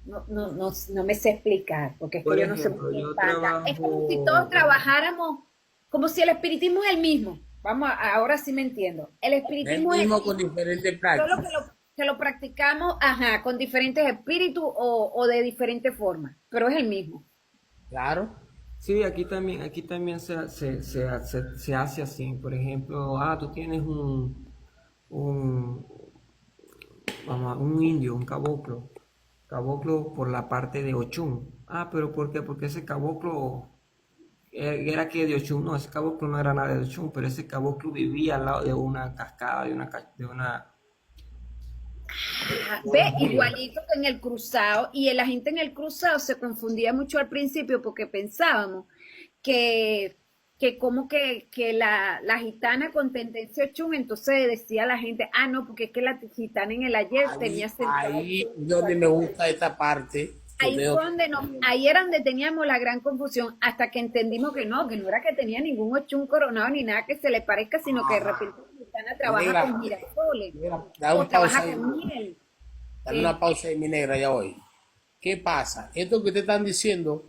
no me sé explicar, porque es que por yo no sé ejemplo, muy bien yo Umbanda. Es como si trabajo, todos trabajáramos, como si el espiritismo es el mismo. Ahora sí me entiendo. El Es el espiritismo es el mismo con mismo, diferentes solo prácticas. que lo practicamos, con diferentes espíritus o de diferentes formas, pero es el mismo. Claro. sí, aquí también se hace así. Por ejemplo, tú tienes un, un indio, un caboclo por la parte de Ochun. Pero ¿por qué? Porque ese caboclo era que de Ochun, no, ese caboclo no era nada de Ochun, pero ese caboclo vivía al lado de una cascada, Ve, igualito que en el cruzado, y la gente en el cruzado se confundía mucho al principio porque pensábamos que como que la gitana con tendencia chun, entonces decía la gente, no, porque es que la gitana en el ayer tenía sentado Ahí chun. donde me gusta esta parte. Ahí fue donde ahí era donde teníamos la gran confusión, hasta que entendimos que no era que tenía ningún ochun coronado ni nada que se le parezca, sino que de repente la gitana trabaja Negra, con girasoles da o un trabaja pausa ahí. con miel. Dale una pausa ahí, mi negra, ya voy. ¿Qué pasa? Esto que te están diciendo,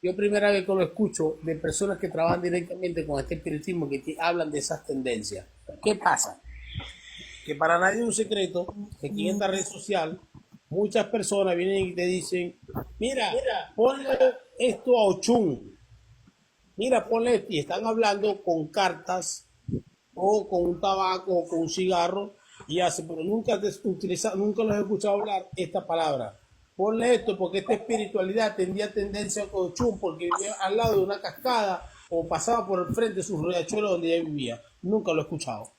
yo primera vez que lo escucho de personas que trabajan directamente con este espiritismo hablan de esas tendencias. ¿Qué pasa? Que para nadie es un secreto que aquí en esta red social muchas personas vienen y te dicen, mira, ponle esto a Ochun, mira, ponle esto, y están hablando con cartas o con un tabaco o con un cigarro y pero nunca nunca los he escuchado hablar esta palabra. Ponle esto porque esta espiritualidad tendría tendencia a Ochun porque vivía al lado de una cascada o pasaba por el frente de sus riachuelos donde ella vivía. Nunca lo he escuchado.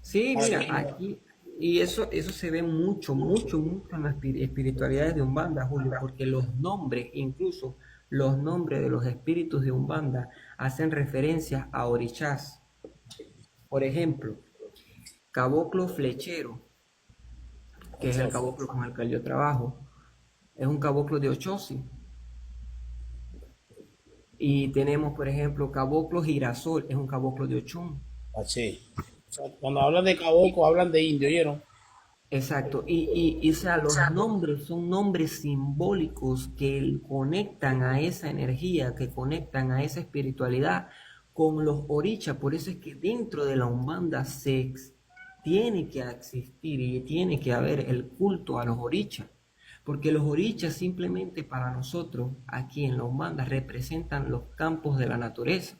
Sí, mira, aquí, y eso se ve mucho en las espiritualidades de Umbanda, Julio, porque los nombres, incluso los nombres de los espíritus de Umbanda, hacen referencia a orishás. Por ejemplo, Caboclo Flechero, que es el caboclo con el que yo trabajo, es un caboclo de Ochosi. Y tenemos, por ejemplo, Caboclo Girasol, es un caboclo de Ochun. Así. O sea, cuando hablan de caboclo, hablan de indio, ¿oyeron? Exacto, y o sea, los nombres son nombres simbólicos que conectan a esa energía, que conectan a esa espiritualidad con los orichas. Por eso es que dentro de la Umbanda tiene que existir y tiene que haber el culto a los orichas, porque los orichas simplemente para nosotros aquí en la Umbanda representan los campos de la naturaleza.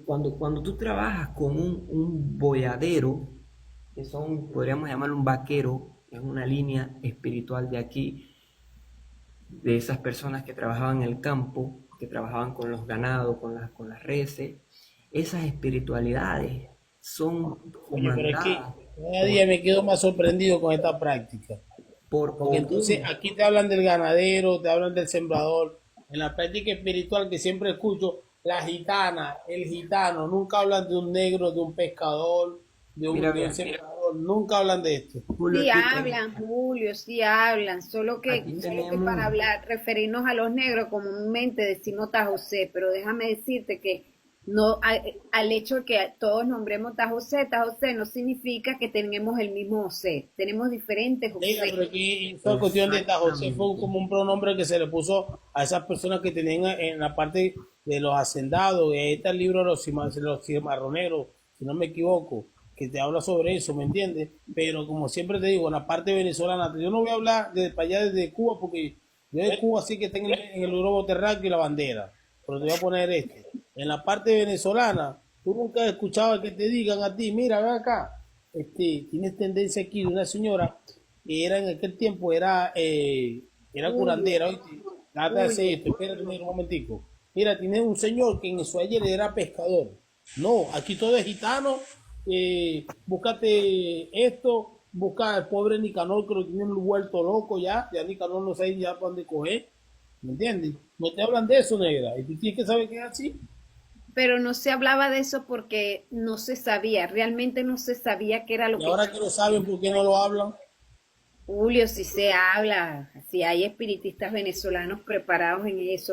Cuando tú trabajas con un boyadero, que podríamos llamarlo un vaquero, es una línea espiritual de aquí, de esas personas que trabajaban en el campo, que trabajaban con los ganados, con las reses, esas espiritualidades son Oye, pero es que comandadas cada día me quedo más sorprendido con esta práctica. Porque entonces aquí te hablan del ganadero, te hablan del sembrador. En la práctica espiritual que siempre escucho, la gitana, el gitano, nunca hablan de un negro, de un pescador, de un sembrador, nunca hablan de esto. Julio, Sí hablan, Julio, sí hablan, solo que para hablar, referirnos a los negros, comúnmente decimos Tajosé, pero déjame decirte que no, al hecho de que todos nombremos Tajosé no significa que tenemos el mismo José, tenemos diferentes José. Mira, pero aquí esta cuestión de Tajosé fue como un pronombre que se le puso a esas personas que tenían en la parte de los hacendados, y ahí está el libro de los cimarroneros, si no me equivoco, que te habla sobre eso, ¿me entiendes? Pero como siempre te digo, en la parte venezolana, yo no voy a hablar para allá desde Cuba, porque yo de Cuba sí que tengo en el globo terráqueo y la bandera, pero te voy a poner este. En la parte venezolana, tú nunca has escuchado que te digan a ti, mira, ven acá, tienes tendencia aquí de una señora que era en aquel tiempo, era curandera, ¿oíste? Trata de hacer esto, espérate un momentico. Mira, tienes un señor que en su ayer era pescador. No, aquí todo es gitano. Búscate esto, busca al pobre Nicanor que lo tienen vuelto loco ya Nicanor no sabe ya para dónde coger, ¿me entiendes? No te hablan de eso, negra, y tú tienes que saber que es así. Pero no se hablaba de eso porque no se sabía, realmente no se sabía qué era lo y que... ahora que lo saben, ¿por qué no lo hablan? Julio, si se habla, si hay espiritistas venezolanos preparados en eso.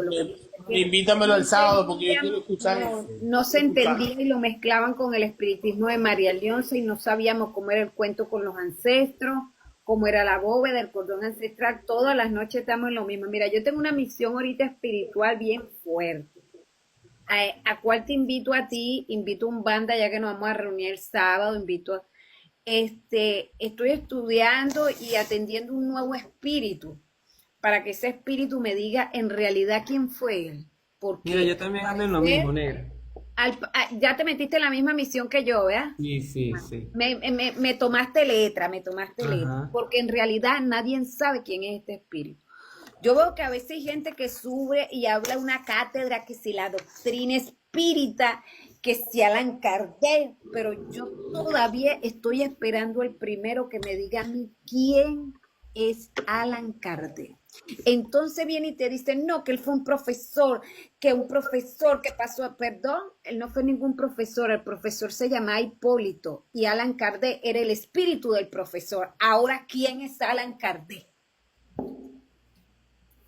Invítamelo el sábado porque yo quiero escuchar. No se entendía y lo mezclaban con el espiritismo de María Leonza y no sabíamos cómo era el cuento con los ancestros, cómo era la bóveda, el cordón ancestral. Todas las noches estamos en lo mismo. Mira, yo tengo una misión ahorita espiritual bien fuerte. ¿A cuál te invito a ti? Invito a un banda ya que nos vamos a reunir el sábado, estoy estudiando y atendiendo un nuevo espíritu para que ese espíritu me diga en realidad quién fue él. Porque mira, yo también ando en lo mismo, negra. Ya te metiste en la misma misión que yo, ¿verdad? Sí. Me tomaste letra, porque en realidad nadie sabe quién es este espíritu. Yo veo que a veces hay gente que sube y habla una cátedra que si la doctrina espírita, que si Allan Kardec, pero yo todavía estoy esperando el primero que me diga a mí quién es Allan Kardec. Entonces viene y te dice, no, que él fue un profesor que pasó, perdón, él no fue ningún profesor, el profesor se llama Hipólito y Allan Kardec era el espíritu del profesor. Ahora, ¿quién es Allan Kardec?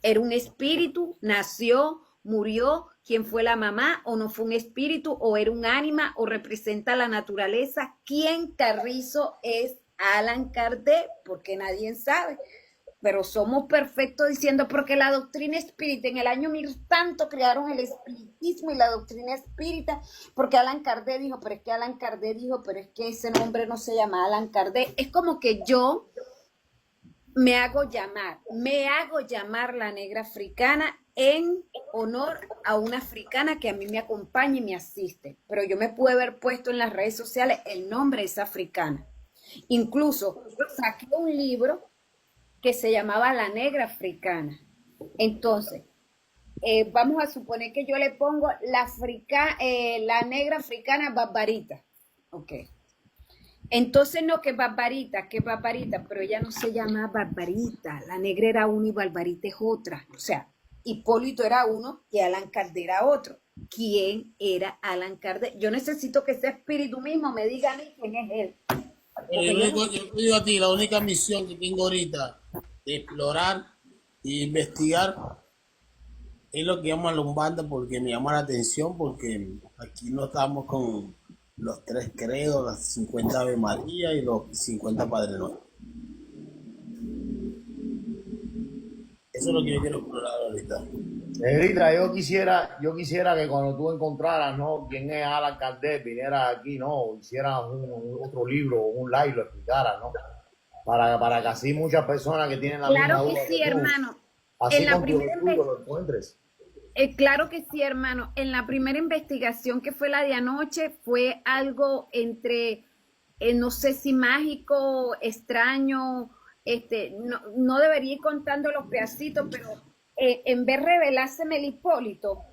Era un espíritu, nació, murió, quién fue la mamá, o no fue un espíritu, o era un ánima, o representa la naturaleza. ¿Quién carrizo es Allan Kardec? Porque nadie sabe. pero somos perfectos diciendo, porque la doctrina espírita, en el año 1000 tanto crearon el espiritismo y la doctrina espírita, porque Alan Kardec dijo, pero es que Alan Kardec dijo, pero es que ese nombre no se llama Alan Kardec. Es como que yo me hago llamar la negra africana en honor a una africana que a mí me acompaña y me asiste, pero yo me pude haber puesto en las redes sociales el nombre de esa africana. Incluso saqué un libro que se llamaba La Negra Africana. Entonces, vamos a suponer que yo le pongo la negra africana Barbarita. Ok. Entonces, no, que Barbarita, pero ella no se llama Barbarita. La negra era una y Barbarita es otra. O sea, Hipólito era uno y Alan Kardec era otro. ¿Quién era Alan Kardec? Yo necesito que ese espíritu mismo me diga a mí quién es él. Yo te digo a ti, la única misión que tengo ahorita de explorar e investigar es lo que llaman la Umbanda, porque me llama la atención, porque aquí no estamos con los 3 credos, las 50 Ave María y los 50 Padre Nuestro. Eso es lo que yo quiero explorar ahorita. Negrita, yo quisiera que cuando tú encontraras, ¿no?, quién es Alan Kardec, vinieras aquí, ¿no?, hicieras otro libro, un live, lo explicaras, ¿no? Para que así muchas personas que tienen la misma Claro que duda sí, que tú, hermano. así En la con tu primera estudio lo encuentres. Claro que sí, hermano. En la primera investigación, que fue la de anoche, fue algo entre, no sé si mágico, extraño, no debería ir contando los pedacitos, pero en vez de revelárseme el Hipólito,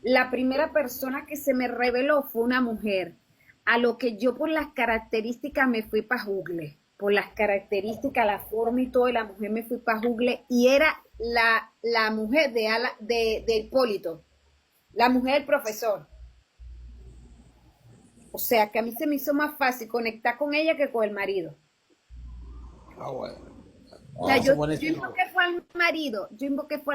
la primera persona que se me reveló fue una mujer, a lo que yo por las características me fui para Google, por las características, la forma y todo, y la mujer me fui para Google, y era la mujer de Hipólito, la mujer del profesor. O sea, que a mí se me hizo más fácil conectar con ella que con el marido. Ah, bueno. O sea, Ah, yo bueno, invoqué fue al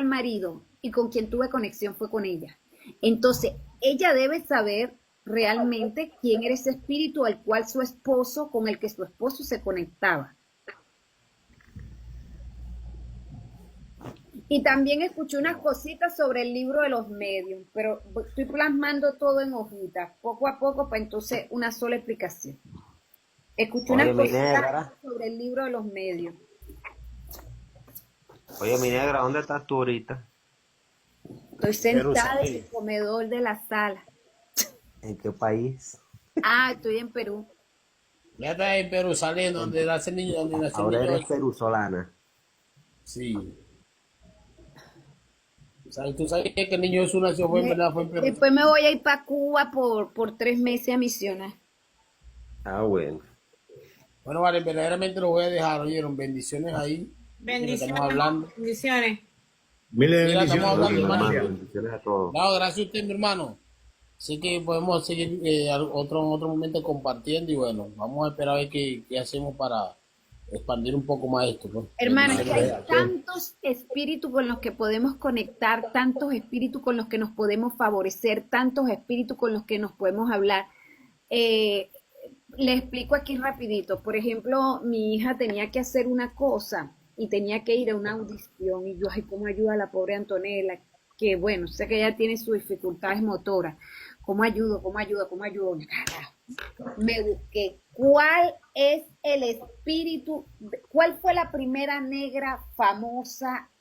marido, y con quien tuve conexión fue con ella. Entonces, ella debe saber realmente quién era ese espíritu al cual su esposo, con el que su esposo se conectaba. Y también escuché unas cositas sobre el libro de los medios, pero estoy plasmando todo en hojitas, poco a poco, para entonces una sola explicación. Escuché unas Oye, mi cositas negra, sobre el libro de los medios. mi negra, ¿dónde estás tú ahorita? Estoy sentada en Jerusalén. el comedor de la sala. ¿En qué país? Ah, estoy en Perú. Ya está en Jerusalén, donde nace el niño, Ahora eres perusolana. Sí. ¿Sabes? Tú sabes que el niño Jesús nació fue en verdad, fue en Perú. Después me voy a ir para Cuba por 3 meses a misionar. Ah, bueno. Bueno, vale, verdaderamente lo voy a dejar, oyeron, bendiciones ahí. Bendiciones. Estamos hablando. Bendiciones. Miles de Mira, bendiciones. estamos hablando, hermano. hermano. Gracias. Bendiciones a todos. No, gracias a usted, mi hermano. Así que podemos seguir en otro momento compartiendo y bueno, vamos a esperar a ver qué hacemos para expandir un poco más esto, pues. Hermano, es que hay Bendiciones. tantos espíritus con los que podemos conectar, tantos espíritus con los que nos podemos favorecer, tantos espíritus con los que nos podemos hablar. Le explico aquí rapidito. Por ejemplo, mi hija tenía que hacer una cosa y tenía que ir a una audición y yo, ay, ¿cómo ayuda a la pobre Antonella? Que bueno, sé que ella tiene sus dificultades motoras. ¿Cómo ayudo? Carajo. Me busqué cuál es el espíritu, cuál fue la primera negra famosa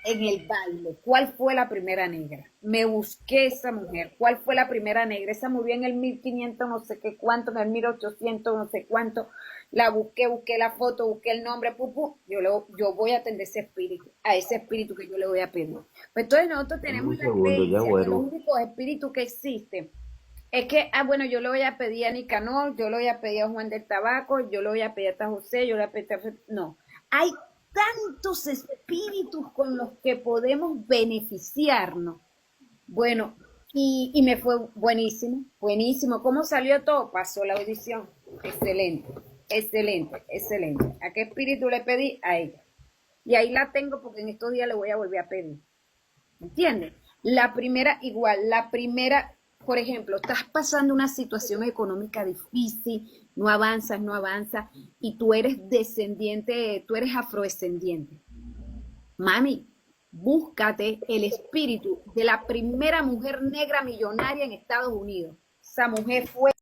en el baile, cuál fue la primera negra. Me busqué esa mujer, cuál fue la primera negra. Esa murió en el 1500 no sé qué cuánto, en el 1800 no sé cuánto. La busqué la foto, busqué el nombre, yo voy a atender a ese espíritu que yo le voy a pedir. Pues entonces nosotros tenemos Un la segundo, ya creencia que vuelvo. los únicos espíritus que existen es que, bueno, yo le voy a pedir a Nicanor, yo le voy a pedir a Juan del Tabaco, yo le voy a pedir a José, yo le voy a pedir a... No, hay tantos espíritus con los que podemos beneficiarnos. Bueno, y me fue buenísimo, buenísimo. ¿Cómo salió todo? Pasó la audición. Excelente, excelente, excelente. ¿A qué espíritu le pedí? A ella. Y ahí la tengo porque en estos días le voy a volver a pedir. ¿Entiendes? La primera, por ejemplo, estás pasando una situación económica difícil, no avanzas, y tú eres descendiente, tú eres afrodescendiente. Mami, búscate el espíritu de la primera mujer negra millonaria en Estados Unidos. Esa mujer fue